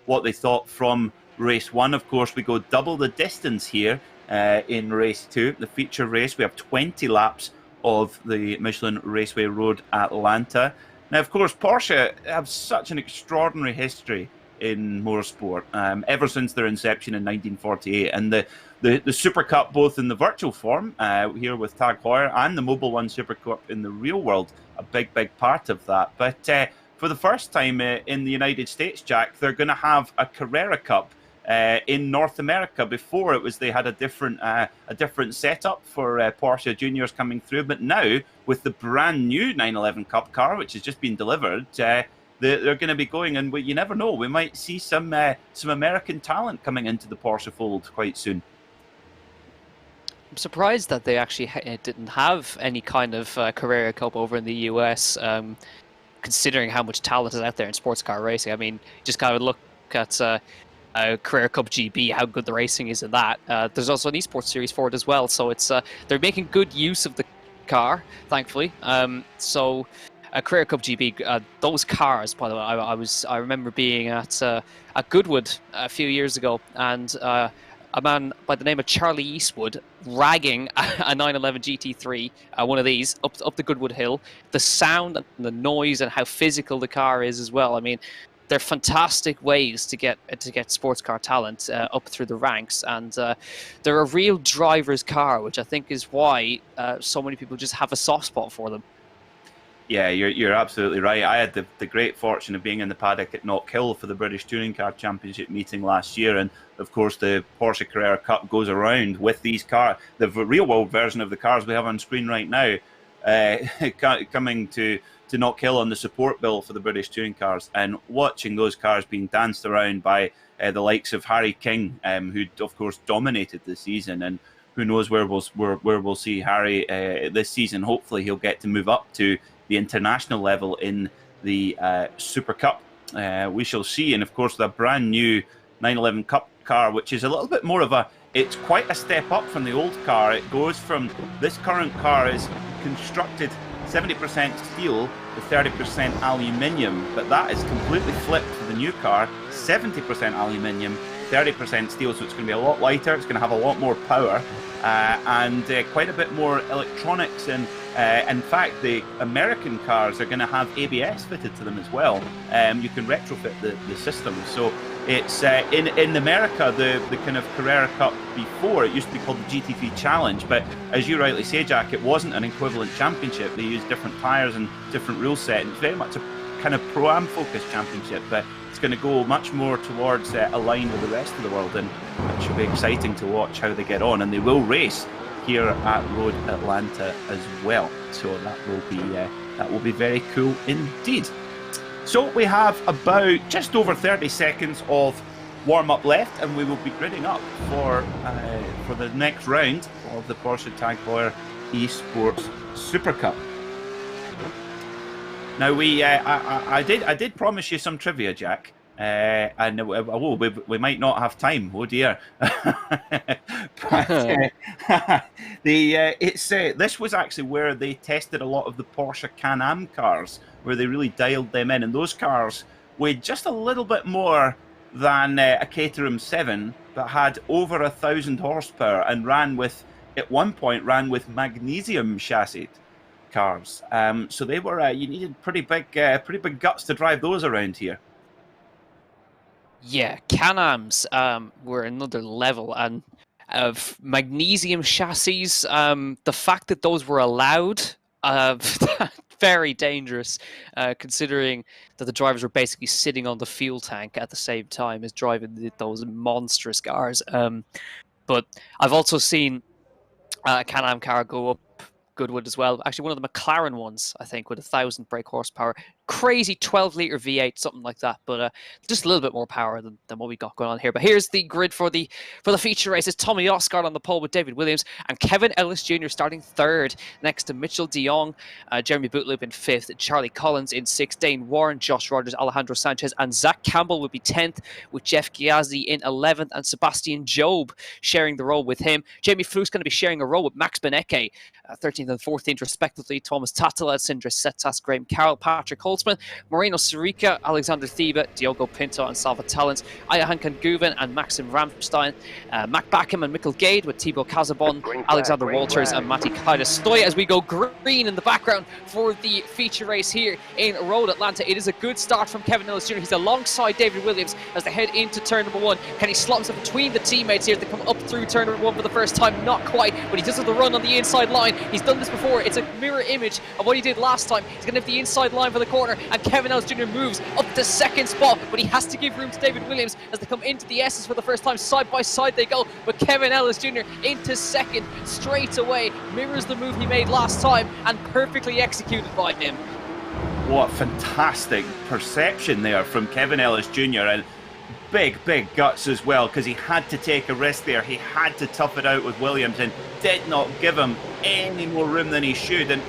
what they thought from race 1. Of course, we go double the distance here. In race 2, the feature race, we have 20 laps of the Michelin Raceway Road Atlanta. Now, of course, Porsche have such an extraordinary history in motorsport ever since their inception in 1948, and the Supercup, both in the virtual form here with Tag Heuer, and the Mobile One Supercup in the real world, a big part of that. But for the first time in the United States, Jack, they're going to have a Carrera Cup in North America. Before it was they had a different setup for Porsche Juniors coming through, but now with the brand new 911 Cup car, which has just been delivered, they're going to be going, and you never know, we might see some American talent coming into the Porsche fold quite soon. I'm surprised that they actually didn't have any kind of Carrera Cup over in the US, considering how much talent is out there in sports car racing. I mean, just kind of look at Carrera Cup GB, how good the racing is in that. There's also an eSports series for it as well, so it's they're making good use of the car, thankfully. So Carrera Cup GB, those cars, by the way, I remember being at Goodwood a few years ago, and a man by the name of Charlie Eastwood ragging a 911 GT3, one of these, up the Goodwood Hill. The sound and the noise and how physical the car is as well. I mean, they're fantastic ways to get sports car talent up through the ranks, and they're a real driver's car, which I think is why so many people just have a soft spot for them. Yeah, you're absolutely right. I had the great fortune of being in the paddock at Knockhill for the British Touring Car Championship meeting last year, and of course the Porsche Carrera Cup goes around with these cars, the real world version of the cars we have on screen right now, coming to Knockhill on the support bill for the British touring cars, and watching those cars being danced around by the likes of Harry King, who of course dominated the season, and who knows where we'll see Harry this season. Hopefully he'll get to move up to the international level in the Super Cup. We shall see. And of course the brand new 911 Cup car, which is a little bit more of it's quite a step up from the old car. It goes from, this current car is constructed 70% steel to 30% aluminium, but that is completely flipped for the new car. 70% aluminium, 30% steel, so it's going to be a lot lighter, it's going to have a lot more power, and quite a bit more electronics, and in fact the American cars are going to have ABS fitted to them as well. You can retrofit the system, so it's in America, the kind of Carrera Cup before, it used to be called the GT3 Challenge, but as you rightly say, Jack, it wasn't an equivalent championship. They used different tyres and different rule set, and it's very much a kind of Pro-Am focused championship, but it's going to go much more towards aligned with the rest of the world, and it should be exciting to watch how they get on, and they will race here at Road Atlanta as well, so that will be very cool indeed. So we have about just over 30 seconds of warm-up left, and we will be gridding up for the next round of the Porsche Tag Heuer eSports Super Cup. Now I did promise you some trivia, Jack, And we might not have time. Oh dear! But, this was actually where they tested a lot of the Porsche Can-Am cars, where they really dialed them in, and those cars weighed just a little bit more than a Caterham 7, but had over 1,000 horsepower and at one point ran with magnesium chassis cars. So they were you needed pretty big guts to drive those around here. Yeah, Can-Ams were another level, and of magnesium chassis, the fact that those were allowed, very dangerous, considering that the drivers were basically sitting on the fuel tank at the same time as driving those monstrous cars. But I've also seen a Can-Am car go up Goodwood as well. Actually, one of the McLaren ones, I think, with 1,000 brake horsepower. Crazy 12-litre V8, something like that. But just a little bit more power than what we got going on here. But here's the grid for the feature races. Tommy Oscar on the pole with David Williams, and Kevin Ellis Jr. starting third, next to Mitchell de Jong, Jeremy Bootloop in fifth, Charlie Collins in sixth, Dane Warren, Josh Rogers, Alejandro Sanchez, and Zach Campbell would be 10th, with Jeff Ghiazzi in 11th, and Sebastian Job sharing the role with him. Jamie Fluke's going to be sharing a role with Max Benecke, 13th and 14th respectively. Thomas Tatala, Sindra Setas, Graham Carroll, Patrick Holtzman, Moreno Sirica, Alexander Thiba, Diogo Pinto and Salva Talent, Ayahan Kanguven and Maxim Ramstein, Mac Backham and Mikkel Gade with Thibaut Casabon, Alexander Walters and Matti Kaidastoy, as we go green in the background for the feature race here in Road Atlanta. It is a good start from Kevin Ellis Jr. He's alongside David Williams as they head into turn number 1. Can he slot himself between the teammates here to come up through turn number 1 for the first time? Not quite, but he does have the run on the inside line. He's done this before. It's a mirror image of what he did last time. He's going to have the inside line for the corner, and Kevin Ellis Jr. moves up to second spot, but he has to give room to David Williams as they come into the S's for the first time. Side by side they go, but Kevin Ellis Jr. into second straight away, mirrors the move he made last time and perfectly executed by him. What fantastic perception there from Kevin Ellis Jr. and big guts as well, because he had to take a risk there. He had to tough it out with Williams and did not give him any more room than he should. And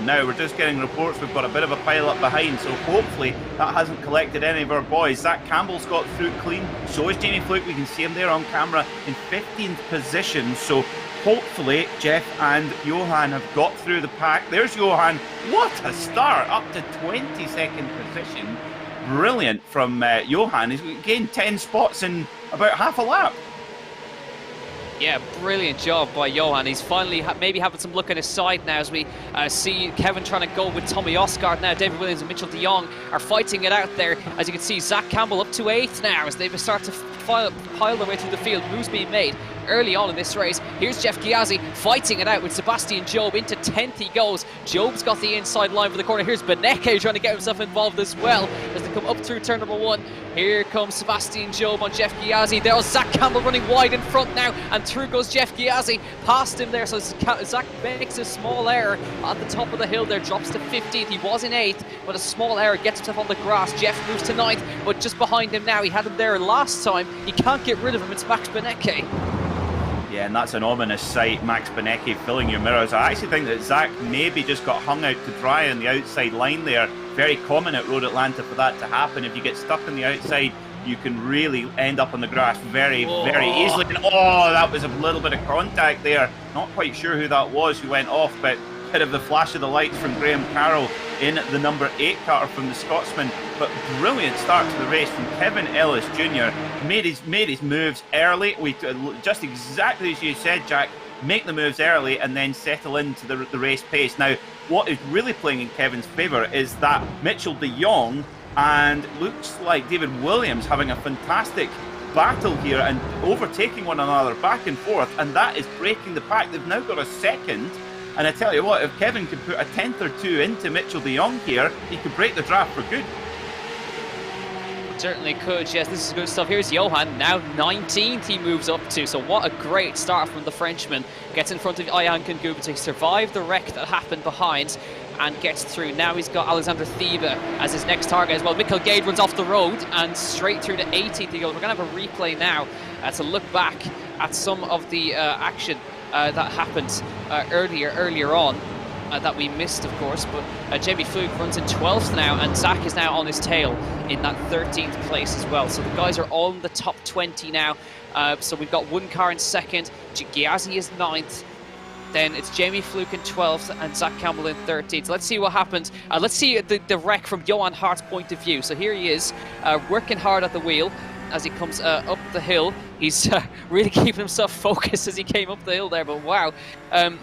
now we're just getting reports we've got a bit of a pile up behind, so hopefully that hasn't collected any of our boys. Zach Campbell's got through clean, so is Jamie Fluke. We can see him there on camera in 15th position, so hopefully Jeff and Johan have got through the pack. There's Johan. What a start, up to 22nd position. Brilliant from Johan. He's gained 10 spots in about half a lap. Yeah, brilliant job by Johan. He's finally maybe having some look on his side now as we see Kevin trying to go with Tommy Oscar now. David Williams and Mitchell de Jong are fighting it out there. As you can see, Zach Campbell up to 8th now as they start to pile their way through the field. Moves being made early on in this race. Here's Jeff Ghiazzi fighting it out with Sebastian Job. Into 10th he goes. Job's got the inside line for the corner. Here's Benecke trying to get himself involved as well as they come up through turn number 1. Here comes Sebastian Job on Jeff Ghiazzi. There's Zach Campbell running wide in front now, and through goes Jeff Ghiazzi. Past him there, so Zach makes a small error at the top of the hill there, drops to 15th. He was in 8th, but a small error gets himself on the grass. Jeff moves to 9th, but just behind him now. He had him there last time. He can't get rid of him. It's Max Benecke. Yeah, and that's an ominous sight, Max Benecke filling your mirrors. I actually think that Zach maybe just got hung out to dry on the outside line there. Very common at Road Atlanta for that to happen. If you get stuck on the outside, you can really end up on the grass very easily. And that was a little bit of contact there. Not quite sure who that was who went off, but bit of the flash of the lights from Graham Carroll in the number 8 car from the Scotsman. But brilliant start to the race from Kevin Ellis Jr. Made his moves early. We just exactly as you said, Jack. Make the moves early and then settle into the race pace. Now, what is really playing in Kevin's favour is that Mitchell de Jong and looks like David Williams having a fantastic battle here and overtaking one another back and forth, and that is breaking the pack. They've now got a second, and I tell you what, if Kevin could put a 10th or 2 into Mitchell de Jong here, he could break the draft for good. Certainly could, yes, this is good stuff. Here's Johan, now 19th he moves up to, so what a great start from the Frenchman. Gets in front of Ayahan Kanguben to survive the wreck that happened behind and gets through. Now he's got Alexander Thiba as his next target as well. Mikkel Gade runs off the road and straight through to 18th he goes. We're going to have a replay now to look back at some of the action that happened earlier on. that we missed, of course, but Jamie Fluke runs in 12th now, and Zach is now on his tail in that 13th place as well. So the guys are all in the top 20 now. So we've got one car in 2nd, Ghiazzi is 9th, then it's Jamie Fluke in 12th and Zach Campbell in 13th. So let's see what happens. Let's see the wreck from Johan Hart's point of view. So here he is, working hard at the wheel as he comes up the hill. He's really keeping himself focused as he came up the hill there, but wow,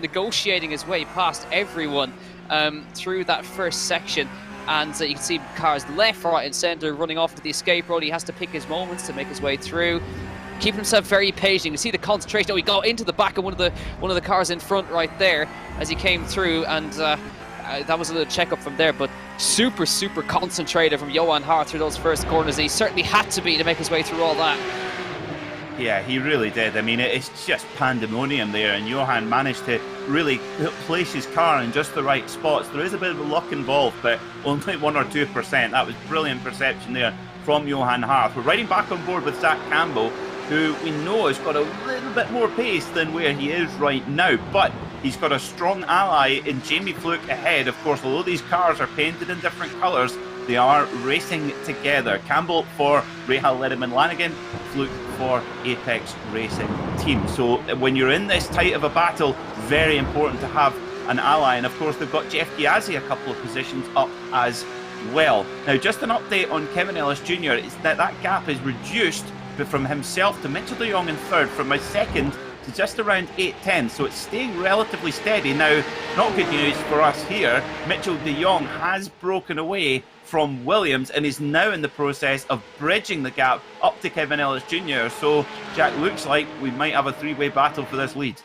negotiating his way past everyone through that first section. And you can see cars left, right and centre running off to the escape road. He has to pick his moments to make his way through, keeping himself very patient. You can see the concentration. Oh, he got into the back of one of the cars in front right there as he came through, and that was a little checkup from there, but super concentrated from Johan Hart through those first corners. He certainly had to be to make his way through all that. Yeah, he really did. I mean, it's just pandemonium there, and Johan managed to really place his car in just the right spots. There is a bit of luck involved, but only 1 or 2%. That was brilliant perception there from Johan Hart. We're riding back on board with Zach Campbell, who we know has got a little bit more pace than where he is right now, but he's got a strong ally in Jamie Fluke ahead. Of course, although these cars are painted in different colours, they are racing together. Campbell for Rahal Letterman Lanigan, Fluke for Apex Racing Team. So when you're in this tight of a battle, very important to have an ally. And of course, they've got Jeff Ghiazzi a couple of positions up as well. Now, just an update on Kevin Ellis Jr. is that gap is reduced from himself to Mitchell de Jong in 3rd, from my 2nd to just around 8/10, so it's staying relatively steady. Now, not good news for us here. Mitchell de Jong has broken away from Williams and is now in the process of bridging the gap up to Kevin Ellis Jr. So, Jack, looks like we might have a 3-way battle for this lead.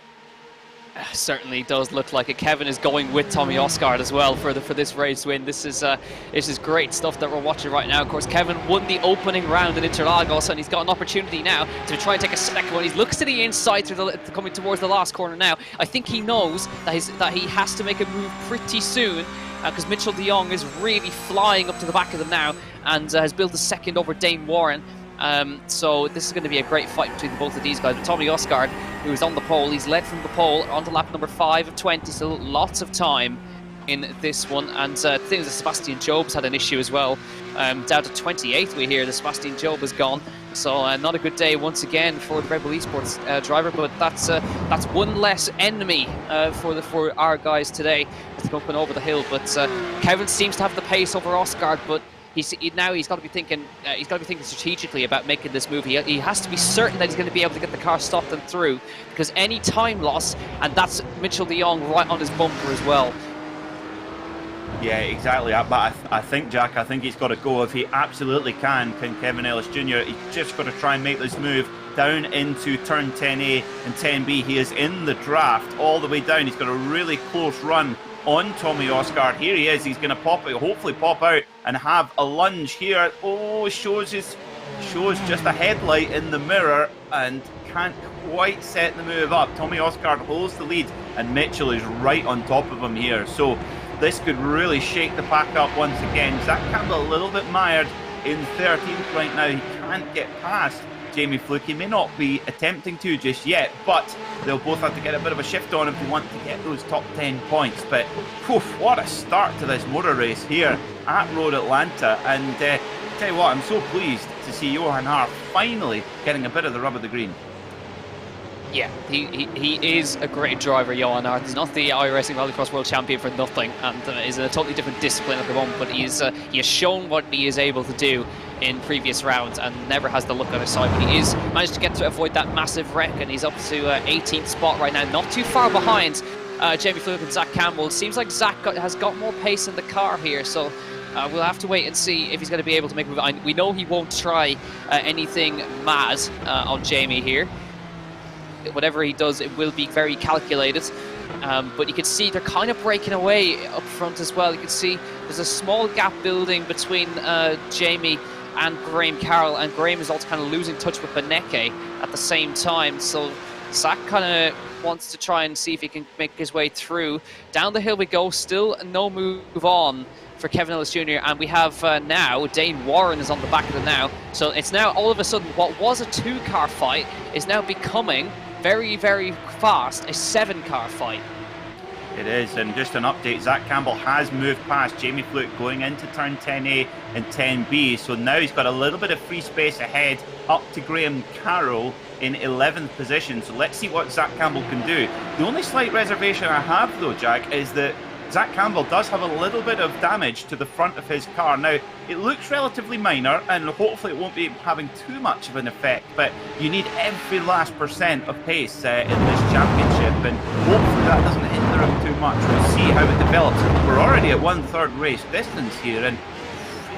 Certainly does look like it. Kevin is going with Tommy Osgaard as well for this race win. This is great stuff that we're watching right now. Of course, Kevin won the opening round in Interlagos, and he's got an opportunity now to try and take a second one. He looks to the inside coming towards the last corner now. I think he knows that he has to make a move pretty soon, because Mitchell de Jong is really flying up to the back of them now, and has built a second over Dane Warren. So this is going to be a great fight between both of these guys. But Tommy Osgaard, who is on the pole, he's led from the pole onto lap number 5 of 20, so lots of time in this one. And the thing is that Sebastian Job's had an issue as well. Down to 28th we hear that Sebastian Job is gone. So not a good day once again for the Red Bull Esports driver, but that's one less enemy for our guys today as they're going over the hill. But Kevin seems to have the pace over Osgaard, but now he's got to be thinking strategically about making this move. He has to be certain that he's going to be able to get the car stopped and through, because any time loss, and that's Mitchell de Jong right on his bumper as well. Yeah, exactly. But I think, Jack, he's got to go. If he absolutely can Kevin Ellis Jr., he's just got to try and make this move down into turn 10A and 10B. He is in the draft all the way down. He's got a really close run on Tommy Osgaard. Here he is. He's going to hopefully pop out and have a lunge here. Oh, shows just a headlight in the mirror and can't quite set the move up. Tommy Osgaard holds the lead and Mitchell is right on top of him here. So this could really shake the pack up once again. Zach Campbell a little bit mired in 13th right now. He can't get past Jamie Fluke. He may not be attempting to just yet, but they'll both have to get a bit of a shift on if they want to get those top 10 points. But what a start to this motor race here at Road Atlanta. And tell you what, I'm so pleased to see Johan Hart finally getting a bit of the rub of the green. Yeah, he is a great driver, Johan Hart. He's not the iRacing Rallycross World Champion for nothing, and is in a totally different discipline at the moment, but he has shown what he is able to do in previous rounds and never has the luck on his side. But he is managed to get to avoid that massive wreck, and he's up to 18th spot right now, not too far behind Jamie Fluke and Zach Campbell. It seems like Zach has got more pace in the car here, so we'll have to wait and see if he's going to be able to make a move. We know he won't try anything mad on Jamie here. Whatever he does, it will be very calculated. But you can see they're kind of breaking away up front as well. You can see there's a small gap building between Jamie and Graham Carroll, and Graham is also kind of losing touch with Beneke at the same time. So Zach kind of wants to try and see if he can make his way through. Down the hill we go, still no move on for Kevin Ellis Jr. And we have now Dane Warren is on the back of them now. So it's now all of a sudden what was a 2-car fight is now becoming very, very fast a 7-car fight. It is, and just an update, Zach Campbell has moved past Jamie Fluke going into turn 10A and 10B, so now he's got a little bit of free space ahead up to Graham Carroll in 11th position, so let's see what Zach Campbell can do. The only slight reservation I have though, Jack, is that Zach Campbell does have a little bit of damage to the front of his car. Now, it looks relatively minor, and hopefully it won't be having too much of an effect, but you need every last % of pace in this championship, and hopefully that doesn't hinder him too much. We'll see how it develops. We're already at 1/3 race distance here, and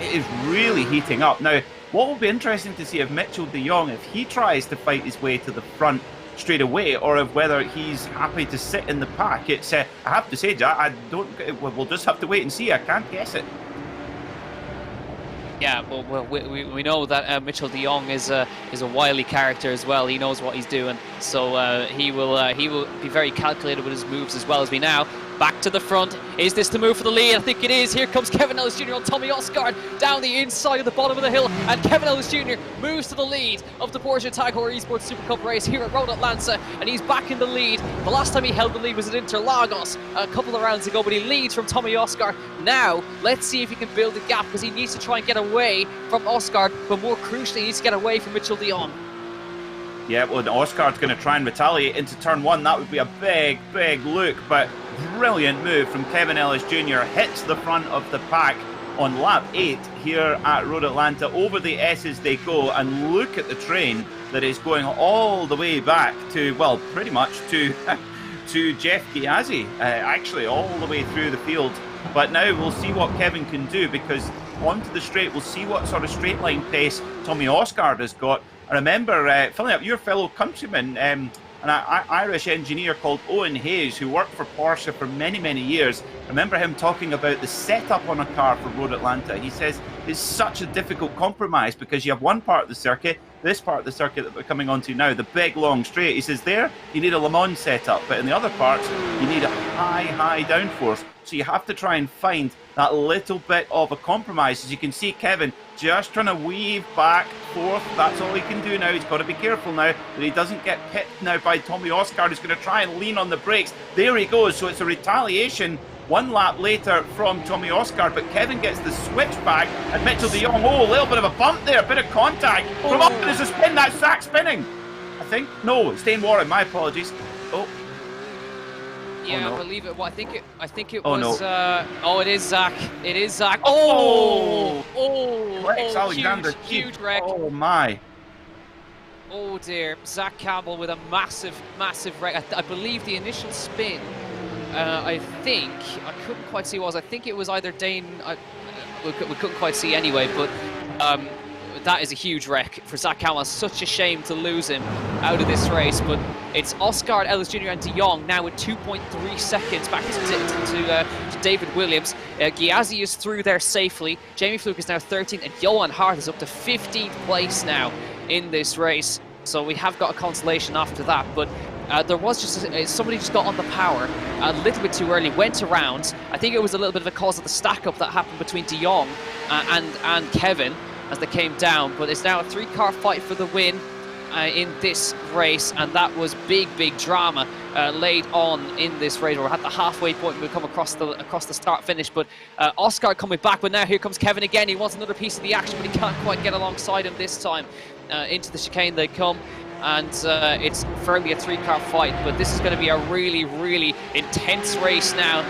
it is really heating up. Now, what will be interesting to see if Mitchell de Jong, if he tries to fight his way to the front straight away, or of whether he's happy to sit in the pack. It's I have to say, Jack, I don't. We'll just have to wait and see. I can't guess it. Yeah, well, we know that Mitchell de Jong is a wily character as well. He knows what he's doing, so he will be very calculated with his moves as well as we now. Back to the front. Is this the move for the lead? I think it is. Here comes Kevin Ellis Jr. on Tommy Osgaard down the inside of the bottom of the hill, and Kevin Ellis Jr. moves to the lead of the Porsche Tag Heuer eSports Supercup race here at Road Atlanta, and he's back in the lead. The last time he held the lead was at Interlagos a couple of rounds ago, but he leads from Tommy Osgaard. Now, let's see if he can build a gap, because he needs to try and get away from Osgaard, but more crucially, he needs to get away from Mitchell de Jong. Yeah, well, Osgaard's going to try and retaliate into turn 1. That would be a big, big look, but brilliant move from Kevin Ellis Jr. Hits the front of the pack on lap 8 here at Road Atlanta. Over the S's they go, and look at the train that is going all the way back to, well, pretty much to Jeff Giazzi, actually all the way through the field. But now we'll see what Kevin can do, because onto the straight, we'll see what sort of straight line pace Tommy Osgaard has got. I remember filling up your fellow countryman, an Irish engineer called Owen Hayes, who worked for Porsche for many, many years. I remember him talking about the setup on a car for Road Atlanta. He says it's such a difficult compromise, because you have one part of the circuit, this part of the circuit that we're coming onto now, the big long straight. He says there you need a Le Mans setup, but in the other parts you need a high downforce. So you have to try and find that little bit of a compromise. As you can see, Kevin just trying to weave back, forth. That's all he can do now. He's got to be careful now that he doesn't get pipped now by Tommy Osgaard, who's going to try and lean on the brakes. There he goes. So it's a retaliation 1 lap later from Tommy Osgaard, but Kevin gets the switch back, and Mitchell de Jong, a little bit of a bump there, a bit of contact. From up, there's a spin. That's Zach spinning, I think. No, it's Dane Warren. My apologies. Yeah, no. I believe it. Well, I think it Oh, was. no. It is Zach. It is Zach. Rex Alexander. Huge wreck. Oh my. Oh dear, Zach Campbell with a massive wreck. I believe the initial spin, I think, I couldn't quite see what it was. I think it was either Dane, we couldn't quite see anyway, but that is a huge wreck for Zach Campbell. Such a shame to lose him out of this race, but it's Osgaard, Ellis Jr. and de Jong now with 2.3 seconds back to David Williams. Giazzi is through there safely. Jamie Fluke is now 13th, and Johan Hart is up to 15th place now in this race. So we have got a consolation after that, but there was just somebody just got on the power a little bit too early, went around. I think it was a little bit of a cause of the stack up that happened between de Jong and Kevin as they came down, but it's now a 3-car fight for the win in this race, and that was big drama laid on in this race. We're at the halfway point when we come across the start finish, but Osgaard coming back, but now here comes Kevin again. He wants another piece of the action, but he can't quite get alongside him this time. Into the chicane they come, and it's firmly a 3-car fight, but this is going to be a really intense race now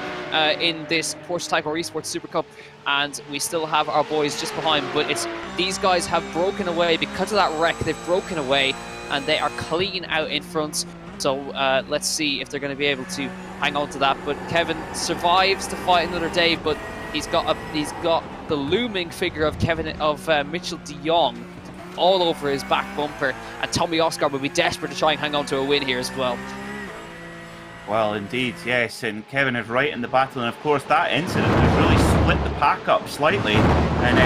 in this Porsche Tag Heuer eSports Super Cup, and we still have our boys just behind, but it's these guys have broken away because of that wreck. They've broken away and they are clean out in front, so let's see if they're going to be able to hang on to that. But Kevin survives to fight another day, but he's got the looming figure of Mitchell de Jong all over his back bumper, and Tommy Osgaard will be desperate to try and hang on to a win here as well. Well, indeed, yes, and Kevin is right in the battle, and of course that incident has really split the pack up slightly, and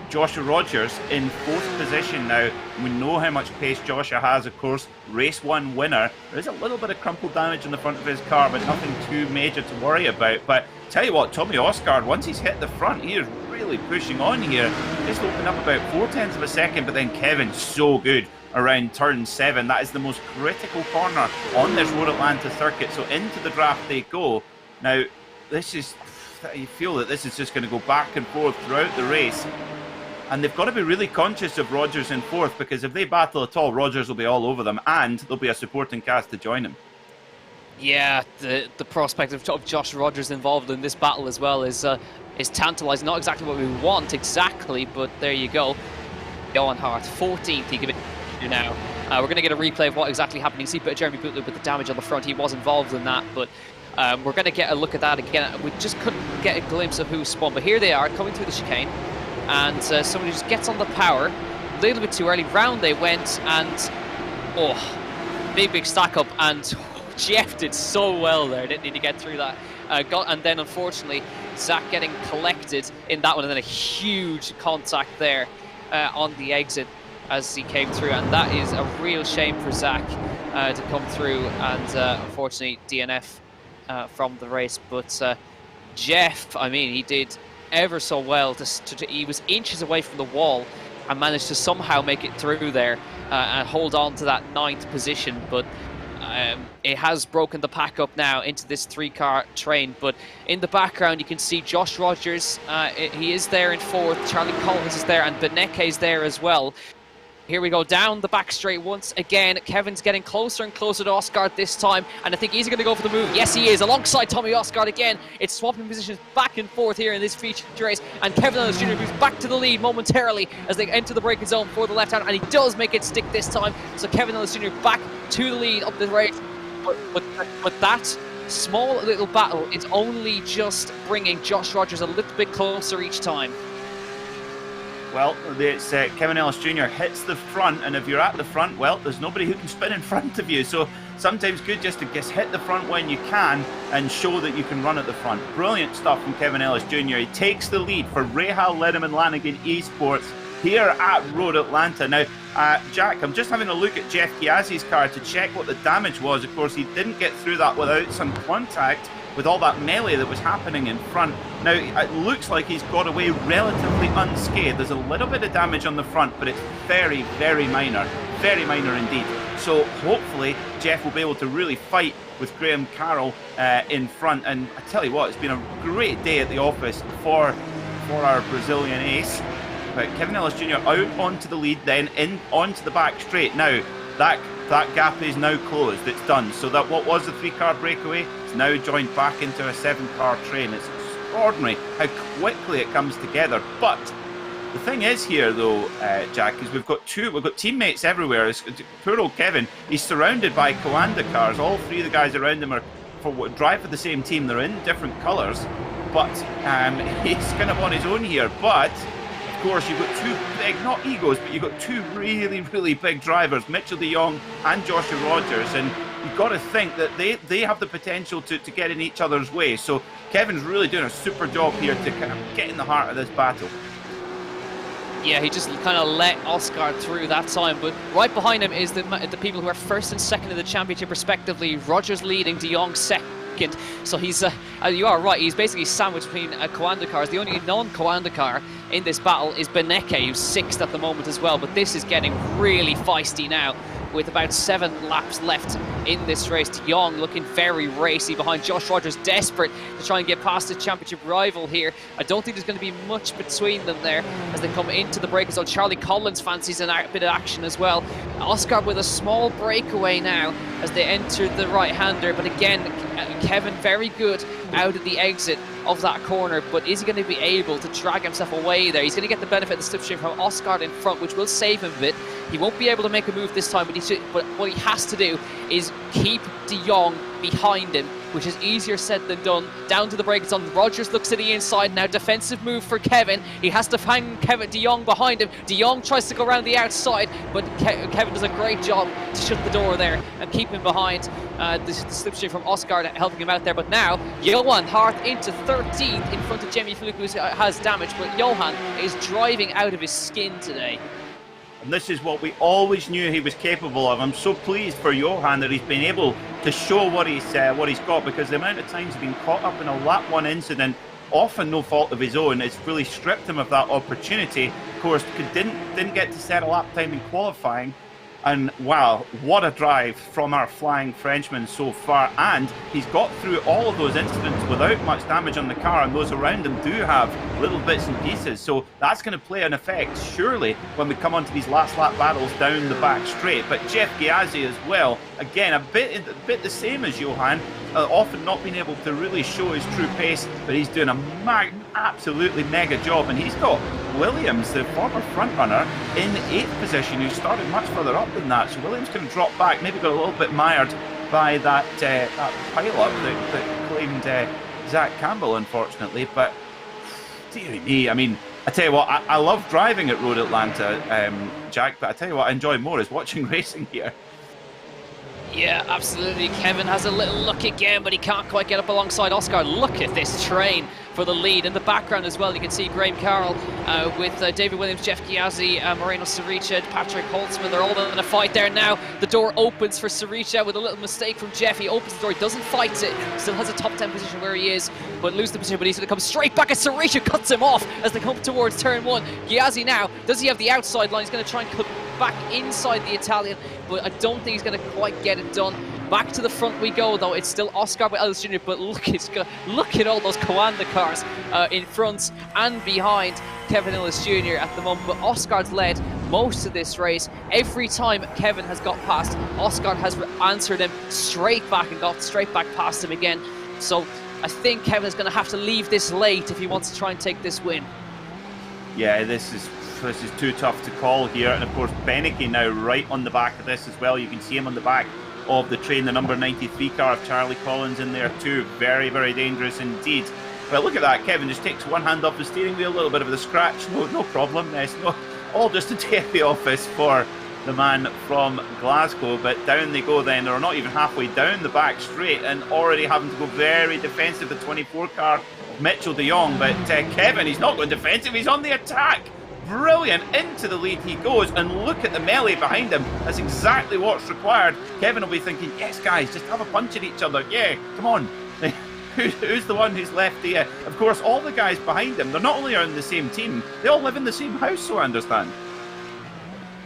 Joshua Rogers in 4th position now. We know how much pace Joshua has, of course, race 1 winner. There is a little bit of crumple damage in the front of his car, but nothing too major to worry about. But tell you what, Tommy Osgaard, once he's hit the front, he is really pushing on here. Just opened up about 0.4 of a second, but then Kevin, so good around turn 7. That is the most critical corner on this Road Atlanta circuit. So into the draft they go. Now, this is, you feel that this is just going to go back and forth throughout the race. And they've got to be really conscious of Rogers in 4th, because if they battle at all, Rogers will be all over them, and there'll be a supporting cast to join him. Yeah, the prospect of Josh Rogers involved in this battle as well is tantalising. Not exactly what we want exactly, but there you go. Johan Hart, 14th, he give it now. We're going to get a replay of what exactly happened. You see Jeremy Bootloop with the damage on the front. He was involved in that, but we're going to get a look at that again. We just couldn't get a glimpse of who spun, but here they are coming through the chicane. And somebody just gets on the power a little bit too early. Round they went, and big stack up, and Jeff did so well there. Didn't need to get through that. And then unfortunately Zach getting collected in that one, and then a huge contact there on the exit as he came through, and that is a real shame for Zach to come through, and unfortunately DNF from the race. But Jeff, I mean, he did ever so well. He was inches away from the wall and managed to somehow make it through there and hold on to that 9th position. But it has broken the pack up now into this 3-car train. But in the background you can see Josh Rogers, he is there in 4th, Charlie Collins is there, and Beneke is there as well. Here we go down the back straight once again. Kevin's getting closer and closer to Osgaard this time, and I think he's going to go for the move. Yes, he is, alongside Tommy Osgaard again. It's swapping positions back and forth here in this feature race, and Kevin Ellis Jr. moves back to the lead momentarily as they enter the braking zone for the left hand, and he does make it stick this time. So Kevin Ellis Jr. back to the lead of the race, but that small little battle is only just bringing Josh Rogers a little bit closer each time. Well, it's Kevin Ellis Jr. hits the front, and if you're at the front, well, there's nobody who can spin in front of you. So sometimes good just to hit the front when you can and show that you can run at the front. Brilliant stuff from Kevin Ellis Jr. He takes the lead for Rahal Linneman Lanigan Esports here at Road Atlanta. Now, Jack, I'm just having a look at Jeff Chiazzi's car to check what the damage was. Of course, he didn't get through that without some contact with all that melee that was happening in front. Now, it looks like he's got away relatively unscathed. There's a little bit of damage on the front, but it's very, very minor indeed. So hopefully Jeff will be able to really fight with Graham Carroll in front. And I tell you what, it's been a great day at the office for our Brazilian ace. But Kevin Ellis Jr. out onto the lead, then in onto the back straight. Now, that gap is now closed. It's done. So that what was the 3-car breakaway is now joined back into a 7-car train. It's extraordinary how quickly it comes together. But the thing is here, though, Jack, is we've got teammates everywhere. Poor old Kevin, he's surrounded by Coanda cars. All 3 of the guys around him drive for the same team. They're in different colours, but he's kind of on his own here. But of course, you've got 2 big, not egos, but you've got 2 really, really big drivers, Mitchell de Jong and Joshua Rogers, and you've got to think that they have the potential to get in each other's way. So Kevin's really doing a super job here to kind of get in the heart of this battle. Yeah, he just kind of let Oscar through that time, but right behind him is the people who are 1st and 2nd in the championship respectively. Rogers leading, de Jong 2nd. So he's, you are right, he's basically sandwiched between Coanda cars. The only non-Coanda car in this battle is Beneke, who's 6th at the moment as well. But this is getting really feisty now, with about 7 laps left in this race. De Jong looking very racy behind Josh Rogers, desperate to try and get past his championship rival here. I don't think there's going to be much between them there as they come into the break. So Charlie Collins fancies a bit of action as well. Oscar with a small breakaway now as they enter the right-hander, but again, Kevin very good out of the exit of that corner, but is he going to be able to drag himself away there? He's going to get the benefit of the slipstream from Oscar in front, which will save him a bit. He won't be able to make a move this time, but what he has to do is keep de Jong behind him, which is easier said than done. Down to the break zone. Rogers looks to the inside now. Defensive move for Kevin. He has to hang Kevin de Jong behind him. De Jong tries to go around the outside, but Kevin does a great job to shut the door there and keep him behind. The slipstream from Oscar helping him out there. But now, Johan Hart into 13th in front of Jamie Fluke, who has damage. But Johan is driving out of his skin today. And this is what we always knew he was capable of. I'm so pleased for Johan that he's been able to show what he's got, because the amount of times he's been caught up in a lap 1 incident, often no fault of his own, it's really stripped him of that opportunity. Of course, didn't get to set a lap time in qualifying. And wow, what a drive from our flying Frenchman so far. And he's got through all of those incidents without much damage on the car, and those around him do have little bits and pieces. So that's going to play an effect, surely, when we come onto these last lap battles down the back straight. But Jeff Ghiazzi as well, again, a bit the same as Johan, often not being able to really show his true pace, but he's doing a absolutely mega job. And he's got Williams, the former front runner, in 8th position, who started much further up than that. So Williams can drop back, maybe got a little bit mired by that pile-up that claimed Zach Campbell, unfortunately. But dearie me, I mean, I tell you what, I love driving at Road Atlanta, Jack, but I tell you what I enjoy more is watching racing here. Yeah, absolutely. Kevin has a little look again, but he can't quite get up alongside Oscar. Look at this train for the lead. In the background as well, you can see Graham Carroll with David Williams, Jeff Ghiazzi, Moreno Sirica, Patrick Holtzman. They're all in a fight there now. The door opens for Sirica with a little mistake from Jeff. He opens the door, he doesn't fight it. Still has a top 10 position where he is, but loses the position. But he's going to come straight back as Sirica cuts him off as they come towards turn 1. Ghiazzi now, does he have the outside line? He's going to try and cut back inside the Italian, but I don't think he's going to quite get it done. Back to the front we go, though. It's still Oscar with Ellis Jr., but look at all those Coanda cars in front and behind Kevin Ellis Jr. at the moment. But Oscar's led most of this race. Every time Kevin has got past, Oscar has answered him straight back and got straight back past him again. So I think Kevin is going to have to leave this late if he wants to try and take this win. Yeah, this is too tough to call here. And of course, Beneke now right on the back of this as well. You can see him on the back of the train, the number 93 car of Charlie Collins in there too. Very, very dangerous indeed. Well, look at that. Kevin just takes one hand off the steering wheel, a little bit of a scratch. No problem. It's all just a day at the office for the man from Glasgow. But down they go then. They're not even halfway down the back straight and already having to go very defensive, the 24 car of Mitchell de Jong. But Kevin, he's not going defensive, he's on the attack. Brilliant, into the lead he goes, and look at the melee behind him. That's exactly what's required. Kevin will be thinking, yes guys, just have a punch at each other. Yeah, come on. Who's the one who's left there? Of course, all the guys behind him, they're not only on the same team, they all live in the same house, so I understand.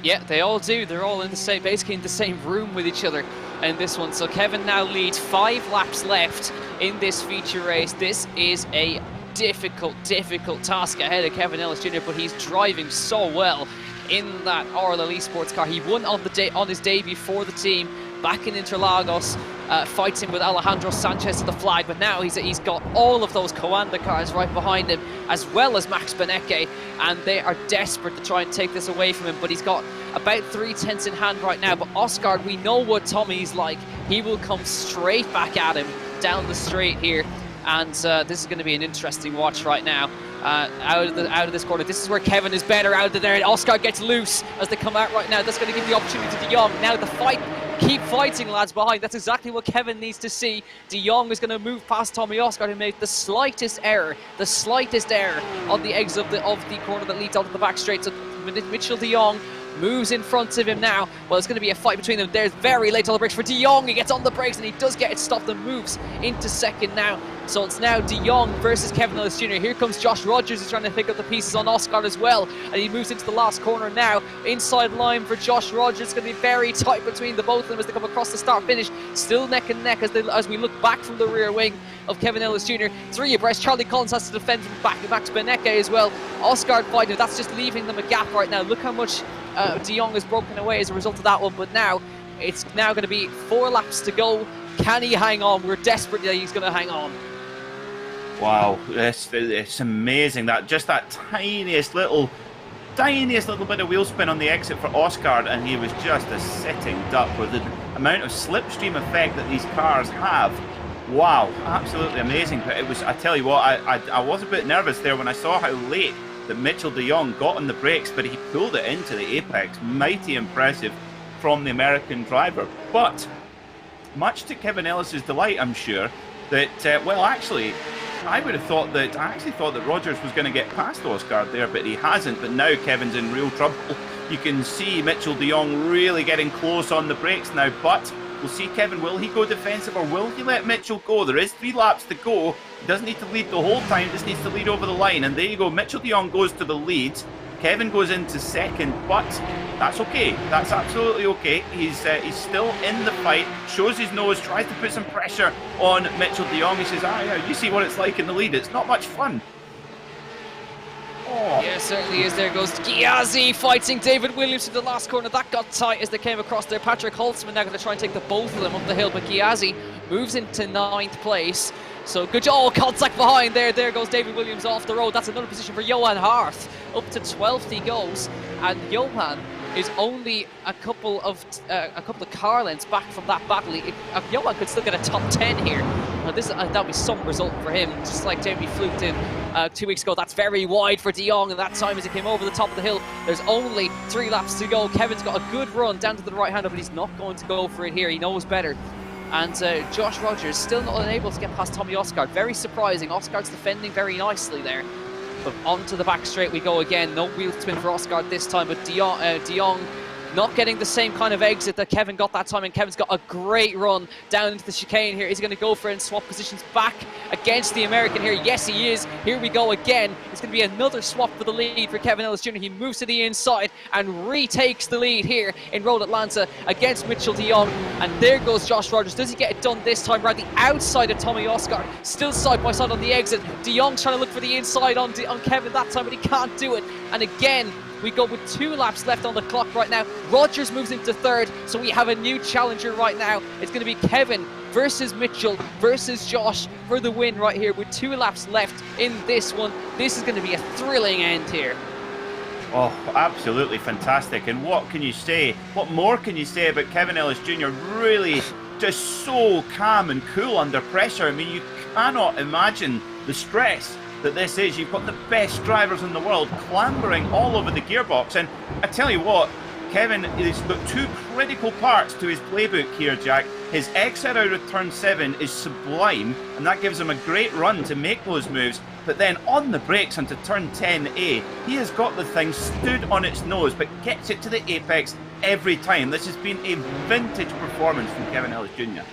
Yeah, they all do. They're all in the same, basically in the same room with each other in this one. So Kevin now leads 5 laps left in this feature race. This is a difficult task ahead of Kevin Ellis Jr., but he's driving so well in that RLL Esports car. He won on his debut for the team back in Interlagos, fighting with Alejandro Sanchez at the flag, but now he's got all of those Coanda cars right behind him, as well as Max Beneke, and they are desperate to try and take this away from him, but he's got about 3 tenths in hand right now. But Oscar, we know what Tommy's like. He will come straight back at him down the straight here. And this is going to be an interesting watch right now. Out of this corner. This is where Kevin is better out of there. And Oscar gets loose as they come out right now. That's going to give the opportunity to De Jong. Now the fight. Keep fighting, lads, behind. That's exactly what Kevin needs to see. De Jong is going to move past Tommy Oscar, who made the slightest error on the exit of the corner that leads onto the back straight. So Mitchell De Jong moves in front of him now. Well, it's going to be a fight between them. There's very late on the brakes for De Jong. He gets on the brakes and he does get it stopped and moves into second now. So it's now De Jong versus Kevin Ellis Jr. Here comes Josh Rogers, who's trying to pick up the pieces on Oscar as well. And he moves into the last corner now. Inside line for Josh Rogers. It's going to be very tight between the both of them as they come across the start finish. Still neck and neck as we look back from the rear wing of Kevin Ellis Jr. 3 abreast. Charlie Collins has to defend from back. Max Beneke as well. Oscar fighting. That's just leaving them a gap right now. Look how much De Jong has broken away as a result of that one. But now it's now going to be 4 laps to go. Can he hang on? We're desperate that he's going to hang on. Wow, it's amazing that just that tiniest little bit of wheel spin on the exit for Oscar, and he was just a sitting duck with the amount of slipstream effect that these cars have. Wow, absolutely amazing. But it was, I tell you what, I was a bit nervous there when I saw how late that Mitchell de Jong got on the brakes, but he pulled it into the apex. Mighty impressive from the American driver. But much to Kevin Ellis's delight, I'm sure, that, well, actually, I actually thought that Rogers was going to get past Oscar there, but he hasn't. But now Kevin's in real trouble. You can see Mitchell de Jong really getting close on the brakes now, but we'll see Kevin, will he go defensive or will he let Mitchell go? There is 3 laps to go. He doesn't need to lead the whole time, just needs to lead over the line. And there you go, Mitchell de Jong goes to the lead. Kevin goes into second, but that's okay. That's absolutely okay. He's still in the fight, shows his nose, tries to put some pressure on Mitchell de Jong. He says, yeah, you see what it's like in the lead. It's not much fun. Oh. Yeah, certainly is. There goes Ghiazzi fighting David Williams in the last corner. That got tight as they came across there. Patrick Holtzman now going to try and take the both of them up the hill, but Ghiazzi moves into 9th place. So good job. Oh, contact behind there. There goes David Williams off the road. That's another position for Johan Harth. Up to 12th he goes, and Johan is only a couple of car lengths back from that battle. Johan could still get a top 10 here. Now this that'll be some result for him, just like Jamie fluked in 2 weeks ago. That's very wide for de Jong, and that time as he came over the top of the hill. There's only 3 laps to go. Kevin's got a good run down to the right hander, but he's not going to go for it here. He knows better. And Josh Rogers still not unable to get past Tommy Osgaard. Very surprising. Osgaard's defending very nicely there. But onto the back straight we go again. No wheel spin for Osgaard this time, but de Jong not getting the same kind of exit that Kevin got that time, and Kevin's got a great run down into the chicane here. Is he going to go for it and swap positions back against the American here? Yes, he is. Here we go again. It's going to be another swap for the lead for Kevin Ellis Jr. He moves to the inside and retakes the lead here in Road Atlanta against Mitchell de Jong. And there goes Josh Rogers. Does he get it done this time? Around the outside of Tommy Osgaard. Still side by side on the exit. De Jong's trying to look for the inside on Kevin that time, but he can't do it. And again, we go with 2 laps left on the clock right now. Rogers moves into 3rd, so we have a new challenger right now. It's going to be Kevin versus Mitchell versus Josh for the win right here with 2 laps left in this one. This is going to be a thrilling end here. Oh, absolutely fantastic. And what can you say? What more can you say about Kevin Ellis Jr.? Really just so calm and cool under pressure. I mean, you cannot imagine the stress that this is. You've got the best drivers in the world clambering all over the gearbox, and I tell you what, Kevin has got 2 critical parts to his playbook here, Jack. His exit out of turn 7 is sublime, and that gives him a great run to make those moves, but then on the brakes onto turn 10A, he has got the thing stood on its nose but gets it to the apex every time. This has been a vintage performance from Kevin Ellis Jr.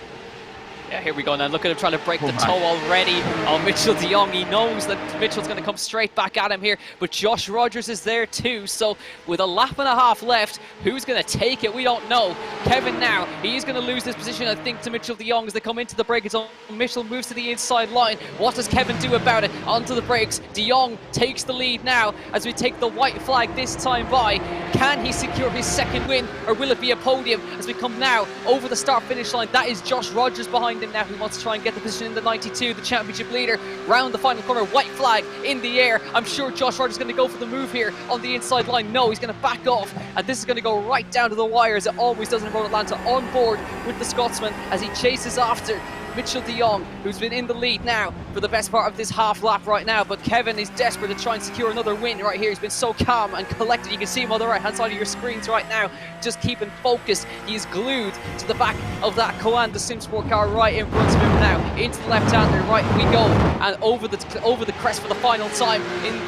Yeah, here we go now. Look at him trying to break the toe already on Mitchell de Jong. He knows that Mitchell's going to come straight back at him here, but Josh Rogers is there too. So with a lap and a half left, who's going to take it? We don't know. Kevin now, he's going to lose this position, I think, to Mitchell de Jong as they come into the break zone. Mitchell moves to the inside line. What does Kevin do about it? Onto the brakes. De Jong takes the lead now as we take the white flag this time by. Can he secure his 2nd win, or will it be a podium as we come now over the start-finish line? That is Josh Rogers behind him now, who wants to try and get the position in the 92, the championship leader. Round the final corner, white flag in the air. I'm sure Josh Rogers is going to go for the move here on the inside line. No, he's going to back off, and this is going to go right down to the wire as it always does in Road Atlanta. On board with the Scotsman as he chases after Mitchell de Jong, who's been in the lead now for the best part of this half lap right now, but Kevin is desperate to try and secure another win right here. He's been so calm and collected. You can see him on the right hand side of your screens right now, just keeping focused. He's glued to the back of that Coanda SimSport car right in front of him now. Into the left-hander, right we go, and over the crest for the final time in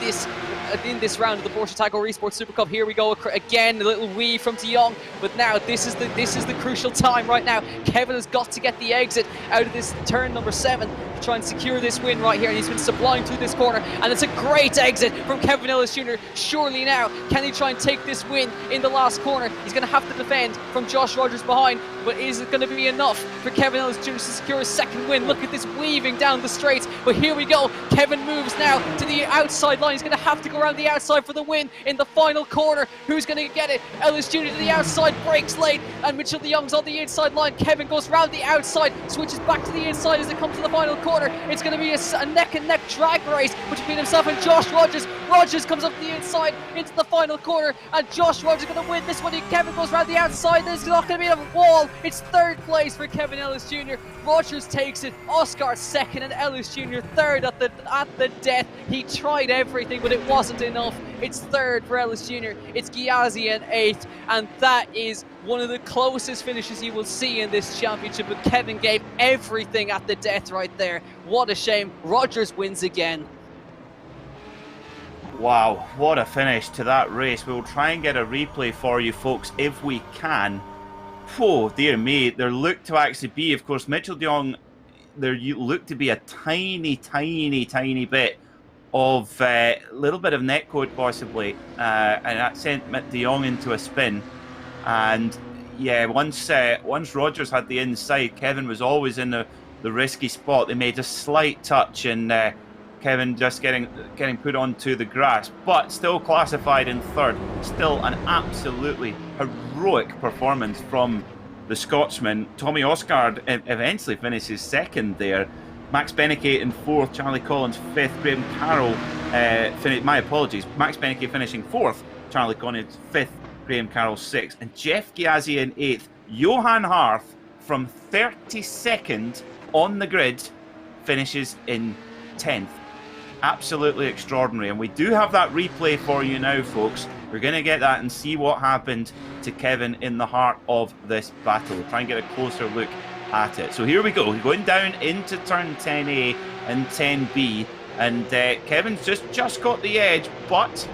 this round of the Porsche Tag Heuer Esports Supercup. Here we go again, a little weave from de Jong, but now this is the crucial time right now. Kevin has got to get the exit out of this turn number 7 to try and secure this win right here, and he's been sublime through this corner, and it's a great exit from Kevin Ellis Jr. Surely now, can he try and take this win in the last corner? He's going to have to defend from Josh Rogers behind, but is it going to be enough for Kevin Ellis Jr. to secure his 2nd win? Look at this weaving down the straight, but here we go. Kevin moves now to the outside line. He's going to have to go around the outside for the win in the final corner. Who's going to get it? Ellis Jr. to the outside, breaks late, and Mitchell de Jong's on the inside line. Kevin goes round the outside, switches back to the inside as they come to the final corner. It's going to be a neck-and-neck drag race between himself and Josh Rogers. Rogers comes up the inside into the final corner, and Josh Rogers is going to win this one. Kevin goes round the outside. There's not going to be a wall. It's 3rd place for Kevin Ellis Jr. Rogers takes it. Oscar 2nd, and Ellis Jr. 3rd at the death. He tried everything, but it wasn't enough. It's 3rd for Ellis Jr. It's Ghiazzi in 8th, and that is one of the closest finishes you will see in this championship. But Kevin gave everything at the death right there. What a shame. Rogers wins again. Wow, what a finish to that race. We'll try and get a replay for you folks if we can. Oh, dear me. There looked to actually be, of course, Mitchell de Jong, there looked to be a tiny bit of a little bit of netcode possibly, and that sent De Jong into a spin. And yeah, once Rogers had the inside, Kevin was always in the risky spot. They made a slight touch, and Kevin just getting put onto the grass, but still classified in third. Still an absolutely heroic performance from the Scotsman. Tommy Oscar eventually finishes second there. Max Beneke in fourth, Charlie Collins fifth, Graham Carroll my apologies, Max Beneke finishing fourth, Charlie Collins fifth, Graham Carroll sixth, and Jeff Gyasi in eighth. Johan Harth from 32nd on the grid finishes in 10th. Absolutely extraordinary, and we do have that replay for you now, folks. We're going to get that and see what happened to Kevin in the heart of this battle. We'll try and get a closer look at it. So here we go. We're going down into turn 10A and 10B, and Kevin's just got the edge, but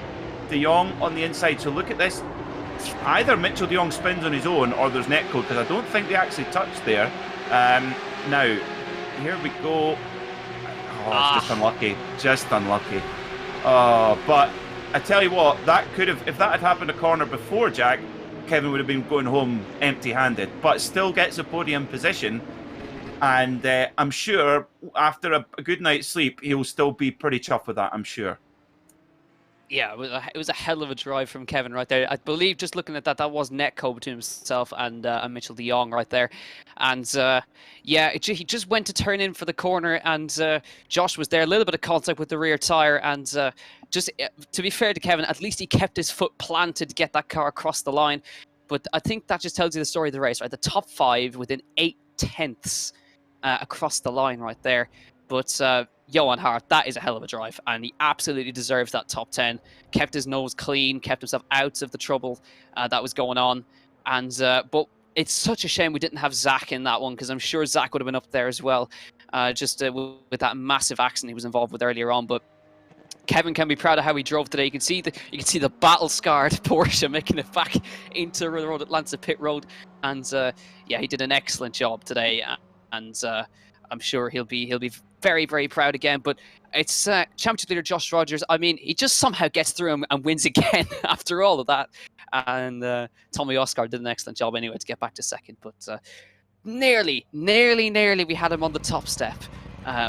De Jong on the inside. So look at this. Either Mitchell De Jong spins on his own, or there's netcode, because I don't think they actually touched there. Now, here we go. Oh, it's just unlucky. Just unlucky. Oh, but I tell you what, that could have, if that had happened a corner before Jack, Kevin would have been going home empty-handed, but still gets a podium position. And I'm sure after a good night's sleep, he'll still be pretty chuffed with that, I'm sure. Yeah, it was a hell of a drive from Kevin right there. I believe, just looking at that, that was netcode between himself and Mitchell De Jong right there. And yeah, he just went to turn in for the corner, and Josh was there. A little bit of contact with the rear tyre, and just to be fair to Kevin, at least he kept his foot planted to get that car across the line. But I think that just tells you the story of the race, right? The top 5 within 8/10 across the line right there. But Johan Hart, that is a hell of a drive, and he absolutely deserves that top 10. Kept his nose clean, kept himself out of the trouble that was going on. And but it's such a shame we didn't have Zach in that one, because I'm sure Zach would have been up there as well, just with that massive accident he was involved with earlier on. But Kevin can be proud of how he drove today. You can see the battle-scarred Porsche making it back into the road, Atlanta pit road, and yeah, he did an excellent job today, and I'm sure he'll be very, very proud again. But it's championship leader Josh Rogers. I mean, he just somehow gets through him and wins again after all of that. And Tommy Oscar did an excellent job anyway to get back to second. But nearly we had him on the top step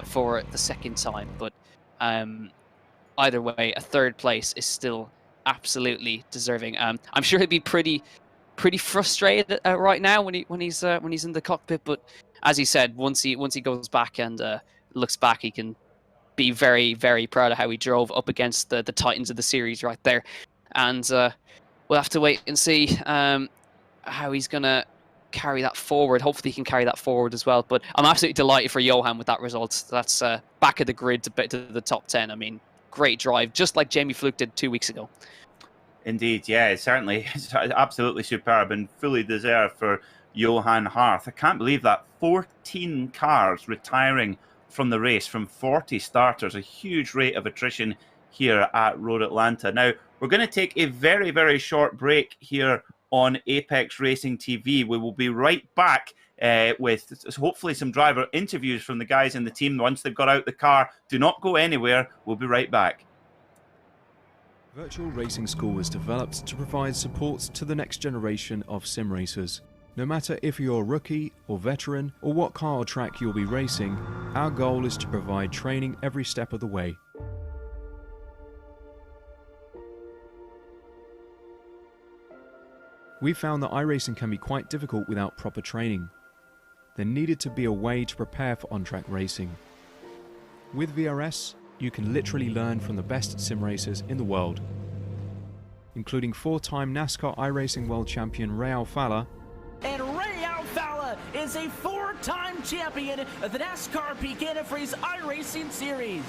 for the second time. But either way, a third place is still absolutely deserving. I'm sure he'll be pretty frustrated right now when he's in the cockpit. But as he said, once he goes back and looks back, he can be very, very proud of how he drove up against the titans of the series right there. And we'll have to wait and see how he's gonna carry that forward. Hopefully he can carry that forward as well. But I'm absolutely delighted for Johan with that result. That's back of the grid to the top 10. I mean, great drive, just like Jamie Fluke did 2 weeks ago. Indeed, yeah, certainly. It's absolutely superb and fully deserved for Johan Harth. I can't believe that. 14 cars retiring from the race from 40 starters. A huge rate of attrition here at Road Atlanta. Now, we're going to take a very, very short break here on Apex Racing TV. We will be right back with hopefully some driver interviews from the guys in the team once they've got out the car. Do not go anywhere. We'll be right back. Virtual Racing School was developed to provide support to the next generation of sim racers. No matter if you're a rookie or veteran or what car or track you'll be racing, our goal is to provide training every step of the way. We found that iRacing can be quite difficult without proper training. There needed to be a way to prepare for on-track racing. With VRS, you can literally learn from the best sim racers in the world, including 4-time NASCAR iRacing World Champion Raul Falla. And Raul Falla is a 4-time champion of the NASCAR Peak Antifreeze iRacing Series.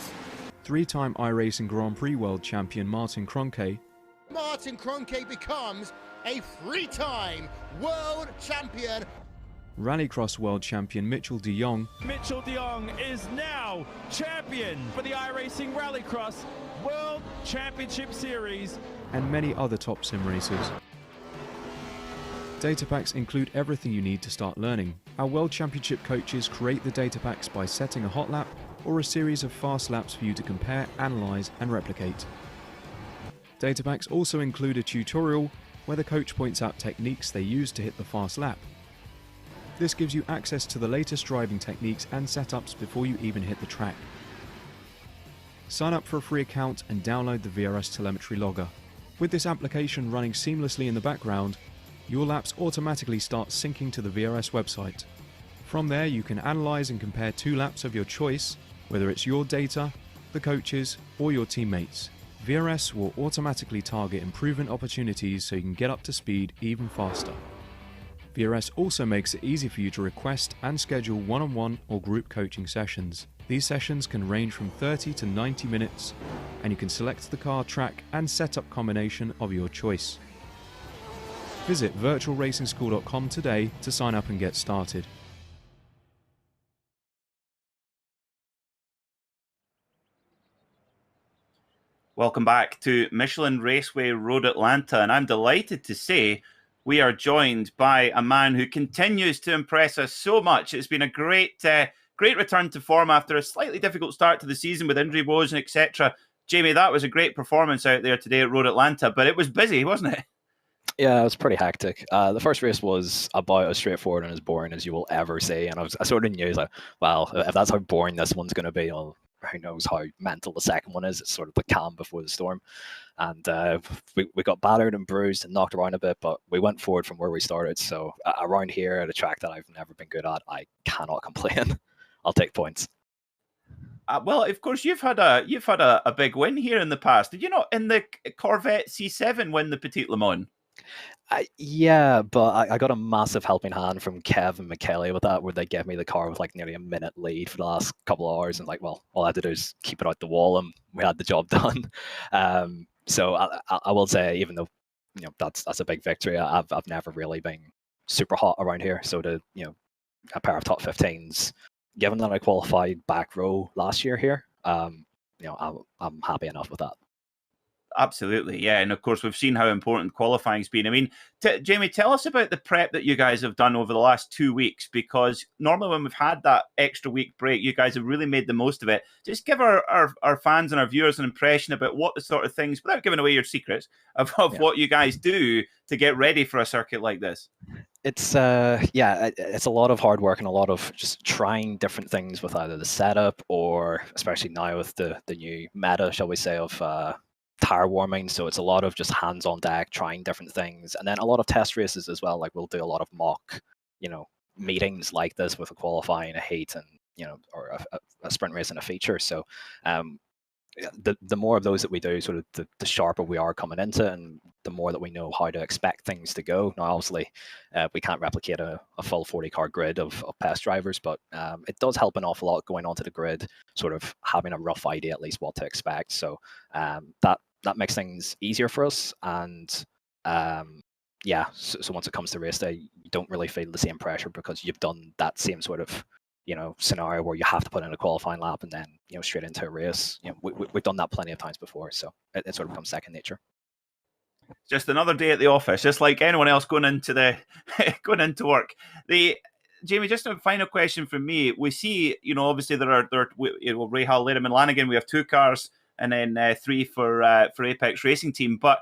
3-time iRacing Grand Prix World Champion Martin Kroenke. Martin Kroenke becomes a 3-time world champion. Rallycross World Champion Mitchell De Jong. Mitchell De Jong is now champion for the iRacing Rallycross World Championship Series. And many other top sim racers. Data packs include everything you need to start learning. Our World Championship coaches create the data packs by setting a hot lap or a series of fast laps for you to compare, analyse and replicate. Data packs also include a tutorial where the coach points out techniques they use to hit the fast lap. This gives you access to the latest driving techniques and setups before you even hit the track. Sign up for a free account and download the VRS telemetry logger. With this application running seamlessly in the background, your laps automatically start syncing to the VRS website. From there you can analyse and compare 2 laps of your choice, whether it's your data, the coaches or your teammates. VRS will automatically target improvement opportunities so you can get up to speed even faster. VRS also makes it easy for you to request and schedule one-on-one or group coaching sessions. These sessions can range from 30 to 90 minutes, and you can select the car, track and setup combination of your choice. Visit virtualracingschool.com today to sign up and get started. Welcome back to Michelin Raceway Road Atlanta, and I'm delighted to say we are joined by a man who continues to impress us so much. It's been a great return to form after a slightly difficult start to the season with injury woes and etc. Jamie, that was a great performance out there today at Road Atlanta, but it was busy, wasn't it? Yeah, it was pretty hectic. The first race was about as straightforward and as boring as you will ever see, and I sort of knew, like, well, if that's how boring this one's going to be, who knows how mental the second one is. It's sort of the calm before the storm. And we got battered and bruised and knocked around a bit, but we went forward from where we started. So around here at a track that I've never been good at, I cannot complain. I'll take points. Well, of course, you've had a big win here in the past. Did you not in the Corvette C7 win the Petit Le Mans? Yeah, but I got a massive helping hand from Kev and McKelly with that, where they gave me the car with like nearly a minute lead for the last couple of hours, and like, well, all I had to do is keep it out the wall, and we had the job done. So I will say, even though that's a big victory, I've never really been super hot around here. So to a pair of top 15s, given that I qualified back row last year here, I'm happy enough with that. Absolutely, yeah. And of course, we've seen how important qualifying's been. I mean, Jamie, tell us about the prep that you guys have done over the last 2 weeks, because normally when we've had that extra week break, you guys have really made the most of it. Just give our fans and our viewers an impression about what the sort of things, without giving away your secrets, of what you guys do to get ready for a circuit like this. It's it's a lot of hard work and a lot of just trying different things with either the setup or, especially now with the new meta, shall we say, of tire warming. So it's a lot of just hands on deck, trying different things, and then a lot of test races as well. Like, we'll do a lot of mock meetings like this with a qualifying, a heat, and or a sprint race and a feature. So the more of those that we do, sort of the sharper we are coming into, and the more that we know how to expect things to go. Now, obviously, we can't replicate a full 40-car grid of test drivers, but it does help an awful lot going onto the grid, sort of having a rough idea at least what to expect. So that makes things easier for us. And so once it comes to race day, you don't really feel the same pressure, because you've done that same sort of scenario where you have to put in a qualifying lap and then straight into a race. We've done that plenty of times before, so it sort of becomes second nature. Just another day at the office, just like anyone else going into work. Jamie, just a final question from me. We see, obviously there are Rahal, Latham, and Lanigan. We have 2 cars, and then 3 for Apex Racing Team. But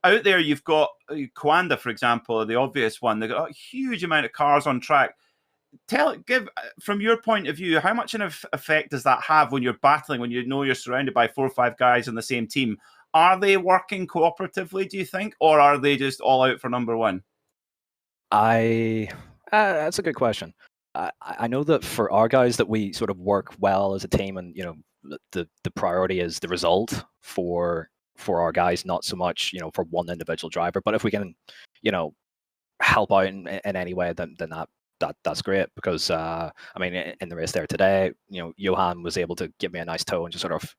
out there, you've got Coanda, for example, the obvious one. They've got a huge amount of cars on track. Give from your point of view, how much an effect does that have when you're battling, when you're surrounded by 4 or 5 guys on the same team? Are they working cooperatively, do you think, or are they just all out for number one? That's a good question. I know that for our guys that we sort of work well as a team, and the priority is the result for our guys, not so much for one individual driver. But if we can help out in any way, then that's great, because I mean, in the race there today, Johan was able to give me a nice tow and just sort of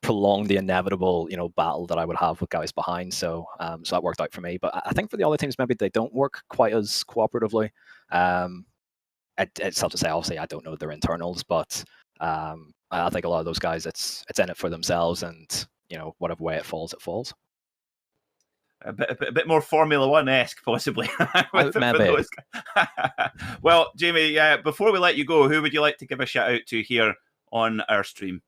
prolong the inevitable battle that I would have with guys behind. So that worked out for me. But I think for the other teams, maybe they don't work quite as cooperatively. It's tough to say. Obviously, I don't know their internals, but I think a lot of those guys, it's in it for themselves, and whatever way it falls, it falls. A bit more Formula One-esque, possibly. Well, Jamie, before we let you go, who would you like to give a shout out to here on our stream.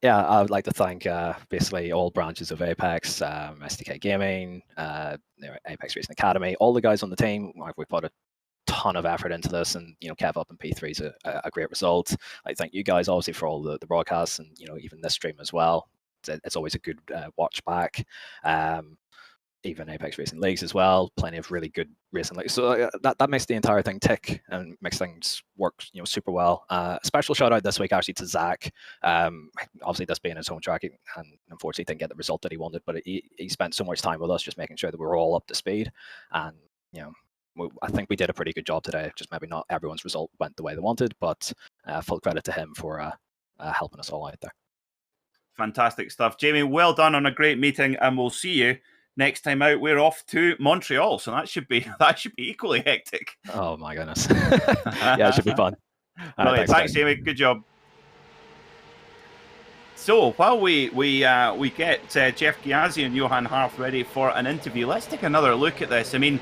Yeah, I would like to thank basically all branches of Apex, SDK Gaming, Apex Racing Academy, all the guys on the team. We put a ton of effort into this, and Kev up in P3 is a great result. I thank you guys obviously for all the broadcasts, and even this stream as well. It's always a good watch back. Even Apex Racing Leagues as well, plenty of really good racing leagues. So that makes the entire thing tick and makes things work, super well. Special shout out this week actually to Zach. Obviously this being his home track, and unfortunately didn't get the result that he wanted, but he spent so much time with us just making sure that we were all up to speed. And I think we did a pretty good job today. Just maybe not everyone's result went the way they wanted, but full credit to him for helping us all out there. Fantastic stuff, Jamie. Well done on a great meeting, and we'll see you next time out. We're off to Montreal, so that should be equally hectic. Oh my goodness! Yeah, it should be fun. Right, thanks, Jamie. Good job. So while we get Jeff Giazzi and Johan Harth ready for an interview, let's take another look at this. I mean,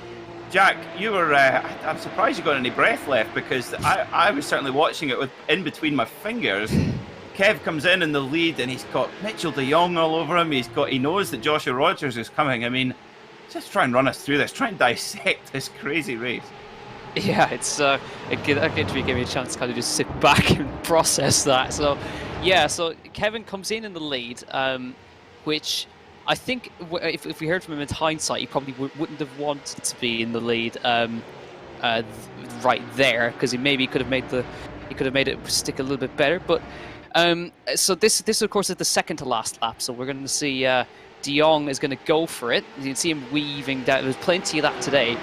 Jack, you were I'm surprised you got any breath left, because I was certainly watching it with in between my fingers. Kev comes in the lead, and he's got Mitchell de Jong all over him. He knows that Joshua Rogers is coming. I mean, just try and run us through this. Try and dissect this crazy race. Yeah, it's a good interview gave me a chance to kind of just sit back and process that. So, yeah, so Kevin comes in the lead, which I think if we heard from him in hindsight, he probably wouldn't have wanted to be in the lead right there, because he could have made it stick a little bit better, but. So this of course is the second to last lap, so we're going to see de Jong is going to go for it. You can see him weaving down. There's plenty of that today,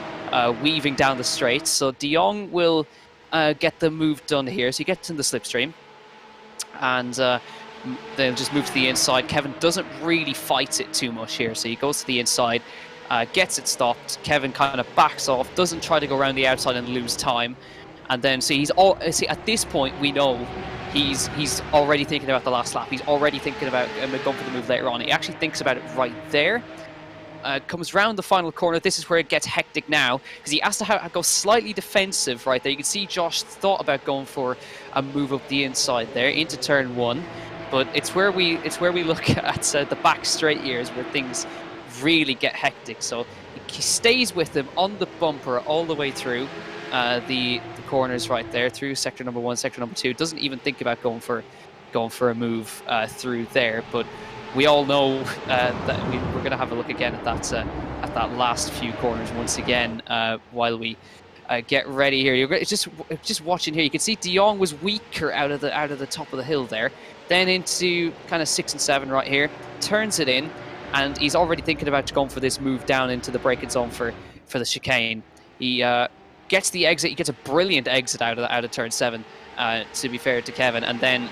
weaving down the straight. So de Jong will get the move done here. So he gets in the slipstream, and they'll just move to the inside. Kevin doesn't really fight it too much here, so he goes to the inside, gets it stopped. Kevin kind of backs off, doesn't try to go around the outside and lose time, and then see at this point we know. He's already thinking about the last lap. He's already thinking about going for the move later on. He actually thinks about it right there. Comes round the final corner. This is where it gets hectic now, because he has to go slightly defensive right there. You can see Josh thought about going for a move up the inside there into turn 1, but it's where we look at the back straight here is where things really get hectic. So he stays with him on the bumper all the way through the corners right there, through sector number 1, sector number 2. Doesn't even think about going for a move through there. But we all know that we're going to have a look again at that last few corners once again while we get ready here. You're just watching here. You can see de Jong was weaker out of the top of the hill there. Then into kind of 6 and 7 right here. Turns it in, and he's already thinking about going for this move down into the braking zone for the chicane. He gets the exit. He gets a brilliant exit out of turn 7. To be fair to Kevin, and then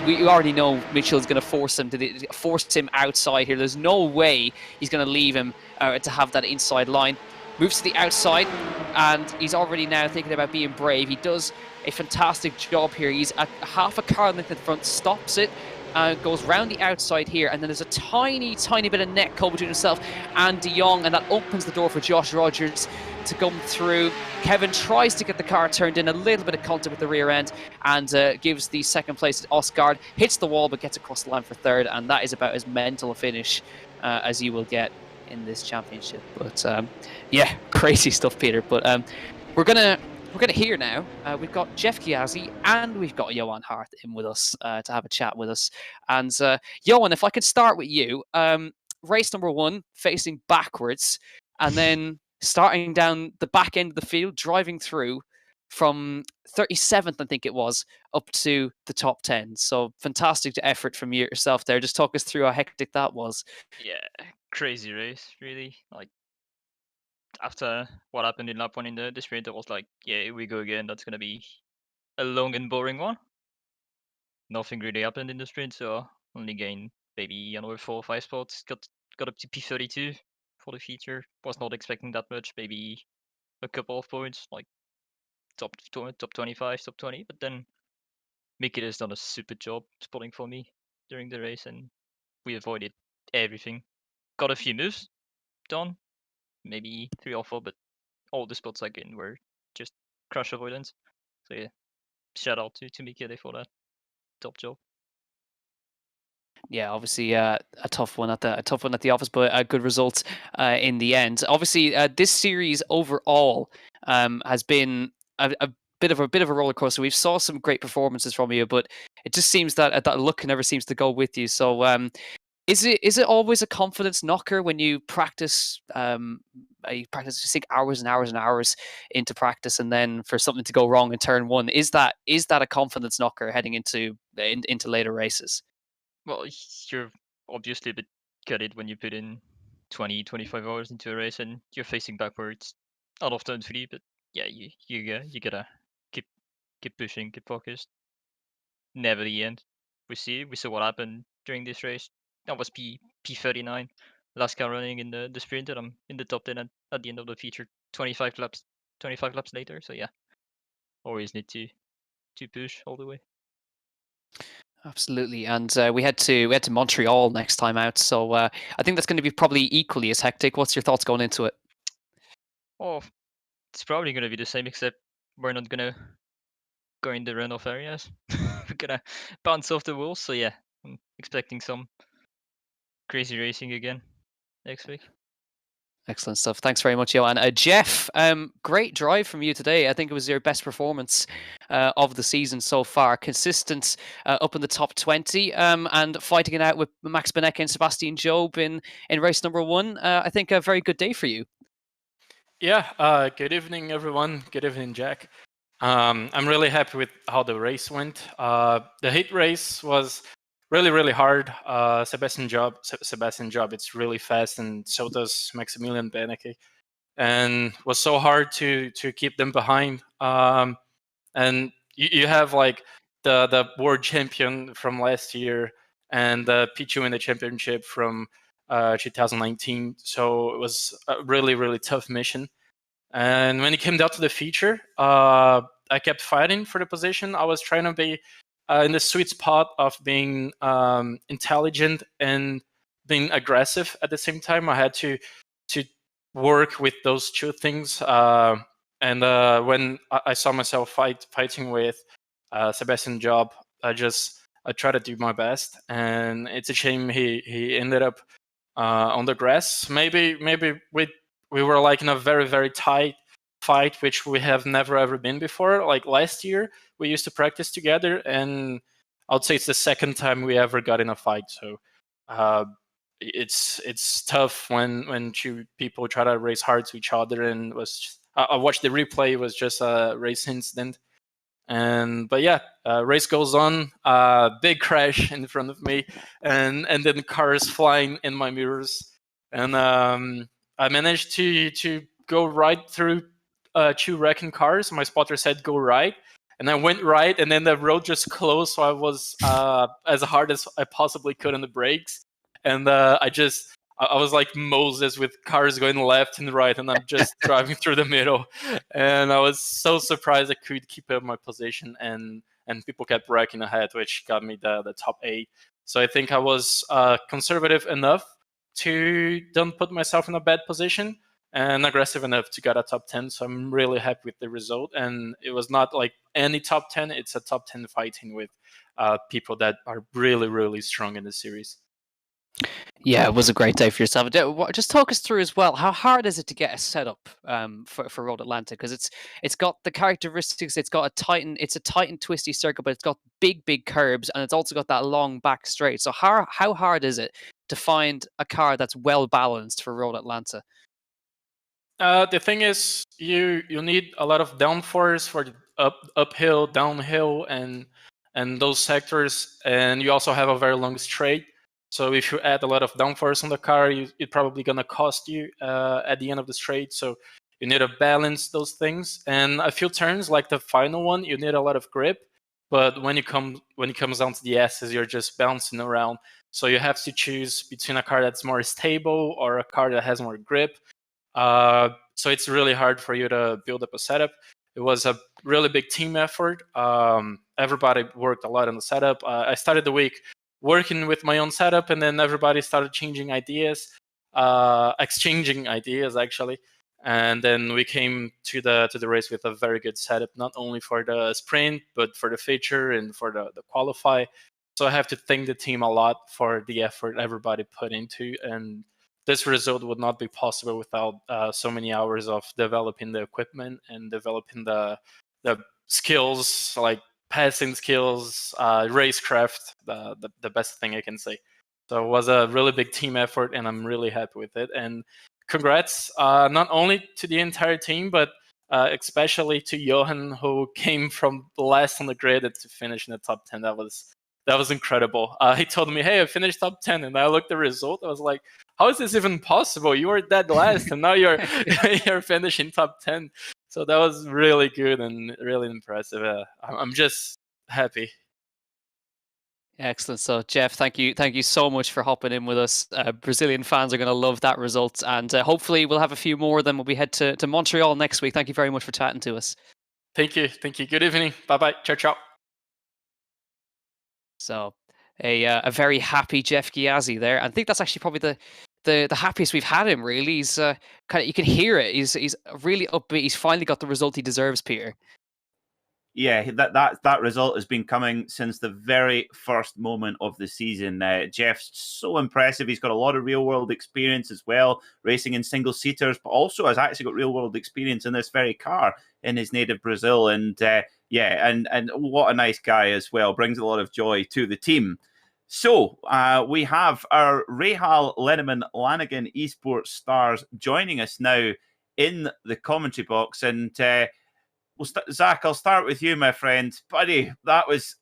we already know Mitchell's going to force him outside here. There's no way he's going to leave him to have that inside line. Moves to the outside, and he's already now thinking about being brave. He does a fantastic job here. He's at half a car length in front, stops it. Goes round the outside here, and then there's a tiny bit of net call between himself and de Jong, and that opens the door for Josh Rogers to come through. Kevin tries to get the car turned in, a little bit of contact with the rear end, and gives the second place to Osgard. Hits the wall, but gets across the line for third, and that is about as mental a finish as you will get in this championship. But yeah, crazy stuff, Peter. But we're gonna hear now. We've got Jeff Giazzi and we've got Johan Harth in with us to have a chat with us. And Johan, if I could start with you, race number 1, facing backwards, and then starting down the back end of the field, driving through from 37th, I think it was, up to the top 10. So fantastic effort from yourself there. Just talk us through how hectic that was. Yeah, crazy race, really. Like, after what happened in lap 1 in the sprint, I was like, yeah, here we go again. That's going to be a long and boring one. Nothing really happened in the sprint, so only gained maybe another 4 or 5 spots. Got up to P32 for the feature. Was not expecting that much, maybe a couple of points, like top 25, top 20. But then Mickey has done a super job spotting for me during the race, and we avoided everything. Got a few moves done, maybe 3 or 4, but all the spots again were just crash avoidance. So yeah, shout out to Michele for that. top job. Yeah, obviously a tough one at the office, but a good result in the end. Obviously, this series overall has been a bit of a roller coaster. We've saw some great performances from you, but it just seems that that luck never seems to go with you. So, is it always a confidence knocker when you practice? You practice, you sink hours and hours and hours into practice, and then for something to go wrong in turn one, is that a confidence knocker heading into later races? Well, you're obviously a bit gutted when you put in 20, 25 hours into a race and you're facing backwards out of turn 3. But yeah, you gotta keep pushing, keep focused. Never the end. We saw what happened during this race. That was P39, last car running in the sprint, and I'm in the top 10 at the end of the feature. 25 laps later. So yeah, always need to push all the way. Absolutely, and we head to Montreal next time out. So I think that's going to be probably equally as hectic. What's your thoughts going into it? Oh, it's probably gonna be the same, except we're not gonna go in the runoff areas. We're gonna bounce off the walls. So yeah, I'm expecting some crazy racing again next week. Excellent stuff. Thanks very much, Johan. Jeff, great drive from you today. I think it was your best performance of the season so far. Consistent up in the top 20 and fighting it out with Max Benecke and Sebastian Job in race number 1. I think a very good day for you. Yeah, good evening, everyone. Good evening, Jack. I'm really happy with how the race went. The heat race was really hard. Sebastian Job, it's really fast, and so does Maximilian Benecke, and was so hard to keep them behind. And you have like the world champion from last year and the P2 in the championship from 2019. So it was a really tough mission. And when it came down to the feature, I kept fighting for the position. I was trying to be in the sweet spot of being intelligent and being aggressive at the same time. I had to work with those two things. And when I saw myself fighting with Sebastian Job, I tried to do my best. And it's a shame he ended up on the grass. Maybe we were like in a very tight fight, which we have never ever been before. Like last year, we used to practice together, and I would say it's the second time we ever got in a fight. So it's tough when two people try to race hard to each other. And I watched the replay. It was just a race incident. But yeah, race goes on. Big crash in front of me, and then cars flying in my mirrors, and I managed to go right through 2 wrecking cars. My spotter said go right, and I went right, and then the road just closed, so I was as hard as I possibly could on the brakes, and I was like Moses with cars going left and right, and I'm just driving through the middle, and I was so surprised I could keep up my position, and people kept wrecking ahead, which got me the top 8. So I think I was conservative enough to don't put myself in a bad position, and aggressive enough to get a top 10. So I'm really happy with the result. And it was not like any top 10. It's a top 10 fighting with people that are really strong in the series. Yeah, it was a great day for yourself. Just talk us through as well. How hard is it to get a setup for Road Atlanta? Because it's got the characteristics. It's got it's a tight and twisty circuit, but it's got big curbs, and it's also got that long back straight. So how hard is it to find a car that's well balanced for Road Atlanta? The thing is, you need a lot of downforce for the uphill, downhill, and those sectors, and you also have a very long straight. So if you add a lot of downforce on the car, it's probably gonna cost you at the end of the straight. So you need to balance those things. And a few turns, like the final one, you need a lot of grip. But when it comes down to the S's, you're just bouncing around. So you have to choose between a car that's more stable or a car that has more grip. So it's really hard for you to build up a setup. It was a really big team effort. Everybody worked a lot on the setup. I started the week working with my own setup, and then everybody started changing ideas, exchanging ideas actually. And then we came to the race with a very good setup, not only for the sprint, but for the feature and for the qualify. So I have to thank the team a lot for the effort everybody put into. And this result would not be possible without so many hours of developing the equipment and developing the skills, like passing skills, racecraft, the best thing I can say. So it was a really big team effort, and I'm really happy with it. And congrats, not only to the entire team, but especially to Johan, who came from last on the grid to finish in the top 10. That was incredible. He told me, "Hey, I finished top 10," and I looked at the result. I was like, "How is this even possible? You were dead last, and now you're you're finishing top 10." So that was really good and really impressive. I'm just happy. Excellent. So, Jeff, thank you so much for hopping in with us. Brazilian fans are going to love that result, and hopefully we'll have a few more of them when we head to Montreal next week. Thank you very much for chatting to us. Thank you. Good evening. Bye. Ciao, ciao. So, a very happy Jeff Gyasi there. I think that's actually probably the happiest we've had him. Really, he's you can hear it. He's really upbeat. He's finally got the result he deserves, Peter. Yeah, that result has been coming since the very first moment of the season. Jeff's so impressive. He's got a lot of real-world experience as well, racing in single-seaters, but also has actually got real-world experience in this very car in his native Brazil. And and what a nice guy as well. Brings a lot of joy to the team. So we have our Rahal Lenneman Lanigan eSports stars joining us now in the commentary box. And Zach, I'll start with you, my friend. Buddy, that was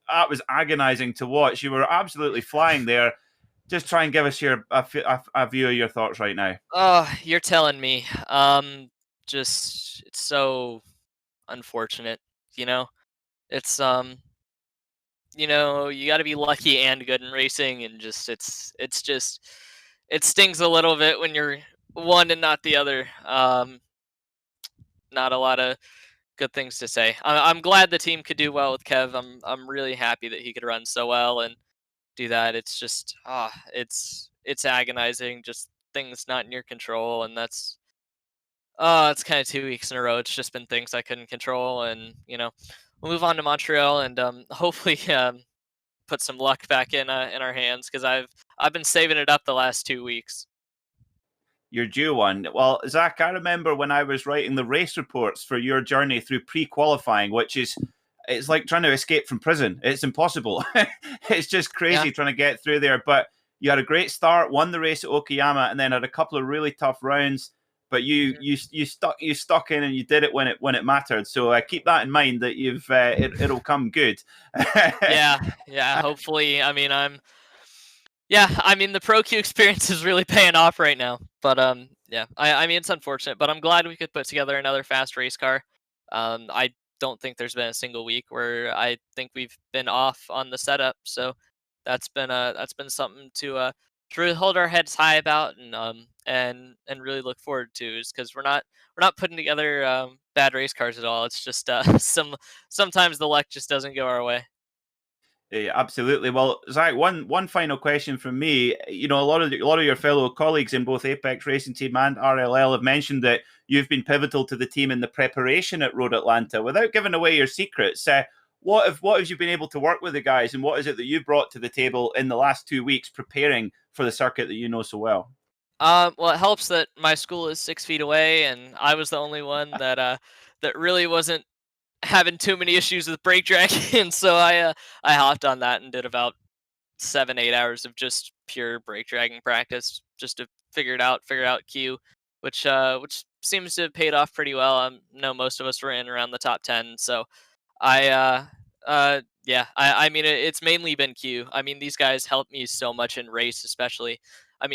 agonizing to watch. You were absolutely flying there. Just try and give us a view of your thoughts right now. Oh, you're telling me. It's so unfortunate, you know? It's you got to be lucky and good in racing, and it stings a little bit when you're one and not the other. Not a lot of good things to say. I'm glad the team could do well with Kev. I'm really happy that he could run so well and do that. It's just it's agonizing. Just things not in your control, and it's kind of 2 weeks in a row. It's just been things I couldn't control, and we'll move on to Montreal and hopefully put some luck back in our hands, because I've been saving it up the last 2 weeks. You're due one. Well, Zach, I remember when I was writing the race reports for your journey through pre-qualifying, it's like trying to escape from prison. It's impossible. It's just crazy trying to get through there. But you had a great start, won the race at Okayama, and then had a couple of really tough rounds. But you stuck in, and you did it when it mattered. So keep that in mind, that it'll come good. yeah. Hopefully, the Pro Q experience is really paying off right now. But it's unfortunate, but I'm glad we could put together another fast race car. I don't think there's been a single week where I think we've been off on the setup, so that's been something to really hold our heads high about, and really look forward to, is because we're not putting together bad race cars at all. It's just sometimes the luck just doesn't go our way. Yeah, absolutely. Well, Zach, one final question from me. A lot of your fellow colleagues in both Apex Racing Team and RLL have mentioned that you've been pivotal to the team in the preparation at Road Atlanta. Without giving away your secrets, what have you been able to work with the guys, and what is it that you brought to the table in the last 2 weeks preparing for the circuit that you know so well? Well, it helps that my school is 6 feet away, and I was the only one that really wasn't having too many issues with brake drag, and so I hopped on that and did about 7-8 hours of just pure brake dragging practice, just to figure out Q, which seems to have paid off pretty well. I know most of us were in around the top 10, so it's mainly been Q. These guys helped me so much in race, especially.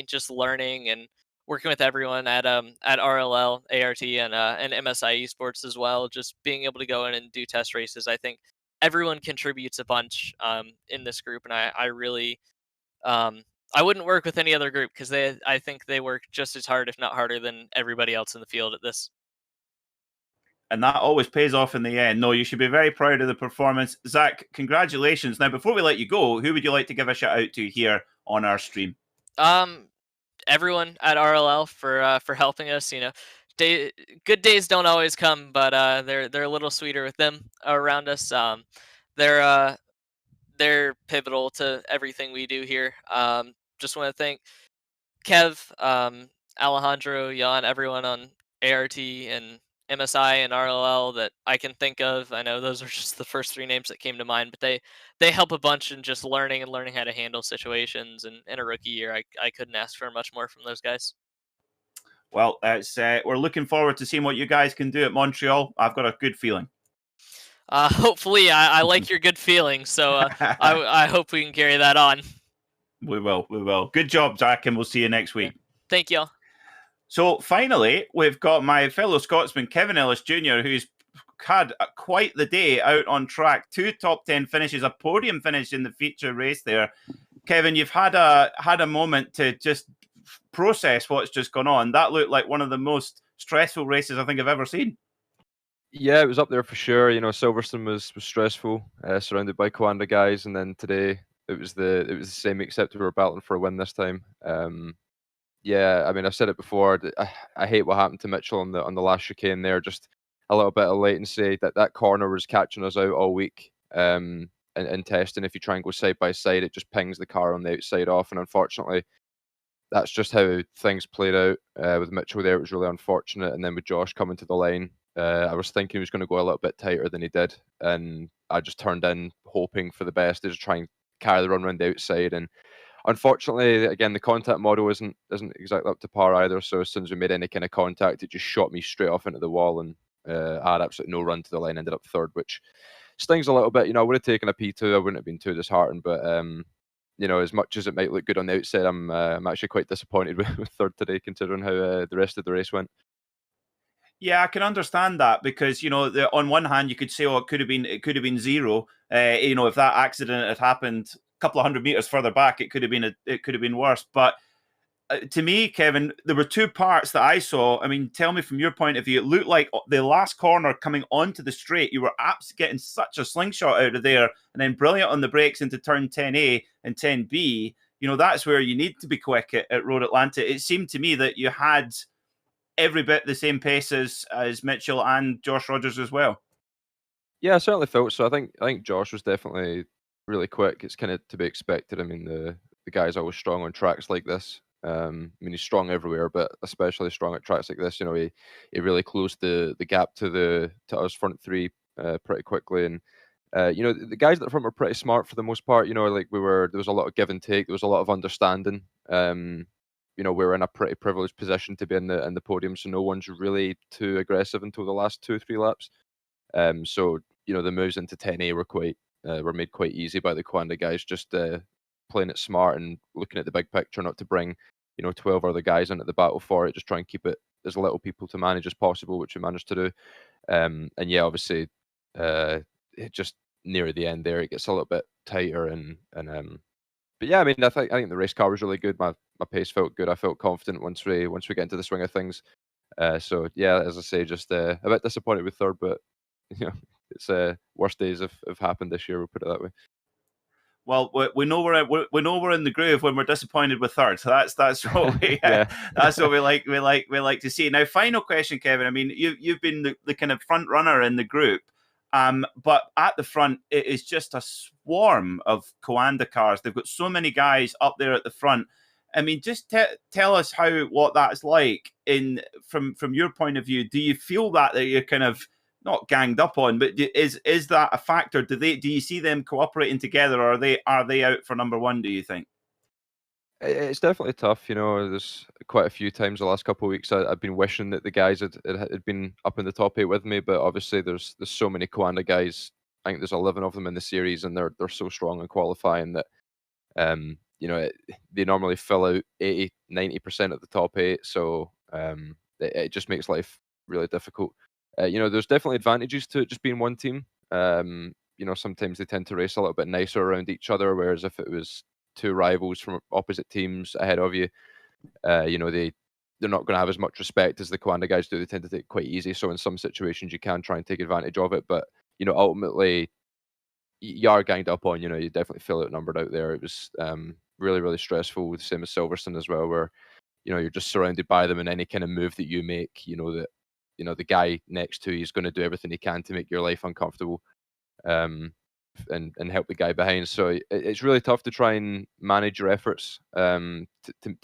Just learning and working with everyone at RLL, ART, and MSI eSports as well. Just being able to go in and do test races. I think everyone contributes a bunch in this group, and I really I wouldn't work with any other group, because I think they work just as hard, if not harder, than everybody else in the field at this. And that always pays off in the end. No, you should be very proud of the performance. Zach, congratulations. Now, before we let you go, who would you like to give a shout out to here on our stream? Everyone at RLL for helping us, good days don't always come, but they're a little sweeter with them around us. They're pivotal to everything we do here. Just want to thank Kev, Alejandro, Jan, everyone on ART and MSI and RLL that I can think of. I know those are just the first 3 names that came to mind, but they help a bunch in just learning how to handle situations. And in a rookie year, I couldn't ask for much more from those guys. Well, we're looking forward to seeing what you guys can do at Montreal. I've got a good feeling. Hopefully, I like your good feelings, so I hope we can carry that on. We will. Good job, Zach, and we'll see you next week. Thank you. So finally, we've got my fellow Scotsman, Kevin Ellis Jr., who's had quite the day out on track. 2 top 10 finishes, a podium finish in the feature race there. Kevin, you've had a moment to just process what's just gone on. That looked like one of the most stressful races I think I've ever seen. Yeah, it was up there for sure. You know, Silverstone was stressful, surrounded by Coanda guys, and then today it was the same, except we were battling for a win this time. Yeah, I mean, I've said it before. I hate what happened to Mitchell on the last chicane there. Just a little bit of latency. That corner was catching us out all week. And testing, if you try and go side by side, it just pings the car on the outside off. And unfortunately, that's just how things played out. With Mitchell there, it was really unfortunate. And then with Josh coming to the line, I was thinking he was going to go a little bit tighter than he did. And I just turned in hoping for the best to just try and carry the run around the outside. And unfortunately, again, the contact model isn't exactly up to par either. So as soon as we made any kind of contact, it just shot me straight off into the wall. And I had absolutely no run to the line, ended up third, which stings a little bit. You know, I would have taken a P2. I wouldn't have been too disheartened. But, you know, as much as it might look good on the outside, I'm actually quite disappointed with third today, considering how the rest of the race went. Yeah, I can understand that because, you know, on one hand, you could say, oh, it could have been 0. You know, if that accident had happened a couple of 100 meters further back, it could have been worse. But to me, Kevin, there were 2 parts that I saw. I mean, tell me from your point of view, it looked like the last corner coming onto the straight, you were getting such a slingshot out of there, and then brilliant on the brakes into turn 10A and 10B. You know, that's where you need to be quick at Road Atlanta. It seemed to me that you had every bit the same pace as Mitchell and Josh Rogers as well. Yeah, I certainly felt so. I think Josh was definitely really quick. It's kind of to be expected. I mean, the guy's always strong on tracks like this. I mean, he's strong everywhere, but especially strong at tracks like this. You know, he really closed the gap to us front 3 pretty quickly. And you know, the guys at the front were pretty smart for the most part. You know, like there was a lot of give and take. There was a lot of understanding. You know, we were in a pretty privileged position to be in the podium, so no one's really too aggressive until the last 2-3 laps. So you know, the moves into 10A were made quite easy by the Coanda guys, just playing it smart and looking at the big picture, not to bring, you know, 12 other guys into the battle for it. Just try and keep it as little people to manage as possible, which we managed to do. And yeah, obviously, it just near the end there, it gets a little bit tighter and but yeah, I mean, I think the race car was really good. My pace felt good. I felt confident once we get into the swing of things. So yeah, as I say, just a bit disappointed with third, but you know, it's worst days have happened this year. We'll put it that way. Well, we know we're in the groove when we're disappointed with third. So that's what we that's what we like to see. Now, final question, Kevin. I mean, you've been the kind of front runner in the group. But at the front, it is just a swarm of Coanda cars. They've got so many guys up there at the front. I mean, just tell us what that's like from your point of view. Do you feel that you're kind of not ganged up on, but is that a factor? Do you see them cooperating together, or are they out for number 1? Do you think? It's definitely tough, you know. There's quite a few times the last couple of weeks I've been wishing that the guys had been up in the top 8 with me, but obviously there's so many Coanda guys. I think there's 11 of them in the series, and they're so strong in qualifying that you know, they normally fill out 80-90% of the top 8, so it just makes life really difficult. You know, there's definitely advantages to it just being one team. You know, sometimes they tend to race a little bit nicer around each other, whereas if it was 2 rivals from opposite teams ahead of you, you know, they're not going to have as much respect as the Coanda guys do. They tend to take it quite easy. So in some situations, you can try and take advantage of it. But, you know, ultimately, you are ganged up on. You know, you definitely feel outnumbered out there. It was really, really stressful, the same as Silverstone as well, where, you're just surrounded by them, and any kind of move that you make, that the guy next to you is going to do everything he can to make your life uncomfortable, and help the guy behind. So it's really tough to try and manage your efforts, to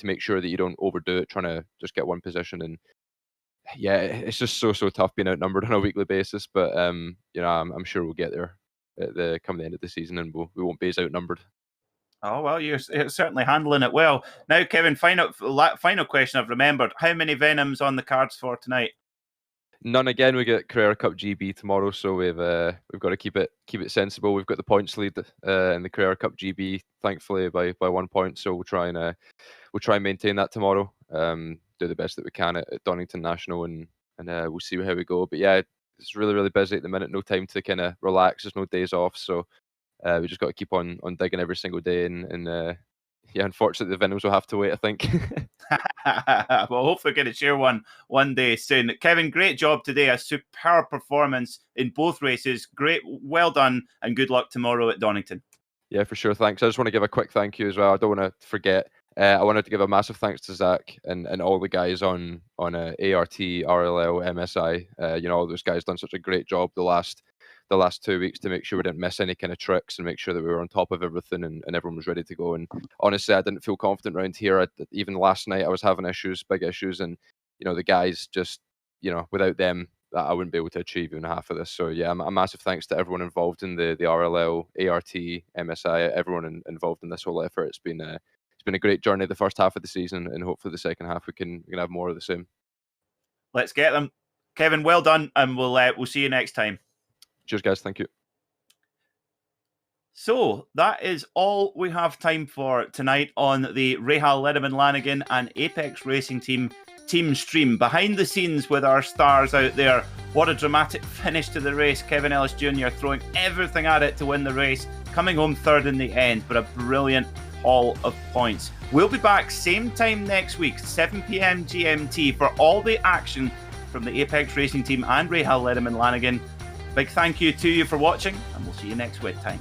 make sure that you don't overdo it, trying to just get one position. And yeah, it's just so tough being outnumbered on a weekly basis. But I'm sure we'll get there come the end of the season, and we won't be as outnumbered. Oh, well, you're certainly handling it well. Now, Kevin, final question I've remembered. How many Venoms on the cards for tonight? None again. We get Carrera Cup GB tomorrow, so we've got to keep it sensible. We've got the points lead in the Carrera Cup GB, thankfully by 1 point. So we'll try and maintain that tomorrow. Do the best that we can at Donington National, and we'll see how we go. But yeah, it's really busy at the minute. No time to kind of relax. There's no days off, so we just got to keep on digging every single day. And yeah, unfortunately, the Venoms will have to wait, I think. Well, hopefully we're going to share one day soon. Kevin, great job today. A superb performance in both races. Great, well done, and good luck tomorrow at Donington. Yeah, for sure. Thanks. I just want to give a quick thank you as well. I don't want to forget. I wanted to give a massive thanks to Zach and all the guys on ART, RLL, MSI. All those guys done such a great job the last 2 weeks to make sure we didn't miss any kind of tricks and make sure that we were on top of everything and everyone was ready to go. And honestly, I didn't feel confident around here. Even last night, I was having big issues, and the guys just, without them, I wouldn't be able to achieve even half of this. So yeah, a massive thanks to everyone involved in the RLL, ART, MSI, everyone involved in this whole effort. It's been a great journey the first half of the season, and hopefully the second half we can have more of the same. Let's get them. Kevin, well done, and we'll see you next time. Cheers, guys. Thank you. So that is all we have time for tonight on the Rahal Lederman Lanigan and Apex Racing Team stream. Behind the scenes with our stars out there, what a dramatic finish to the race. Kevin Ellis Jr. throwing everything at it to win the race, coming home third in the end, but a brilliant haul of points. We'll be back same time next week, 7 p.m. GMT, for all the action from the Apex Racing Team and Rahal Lederman Lanigan. Big thank you to you for watching, and we'll see you next week time.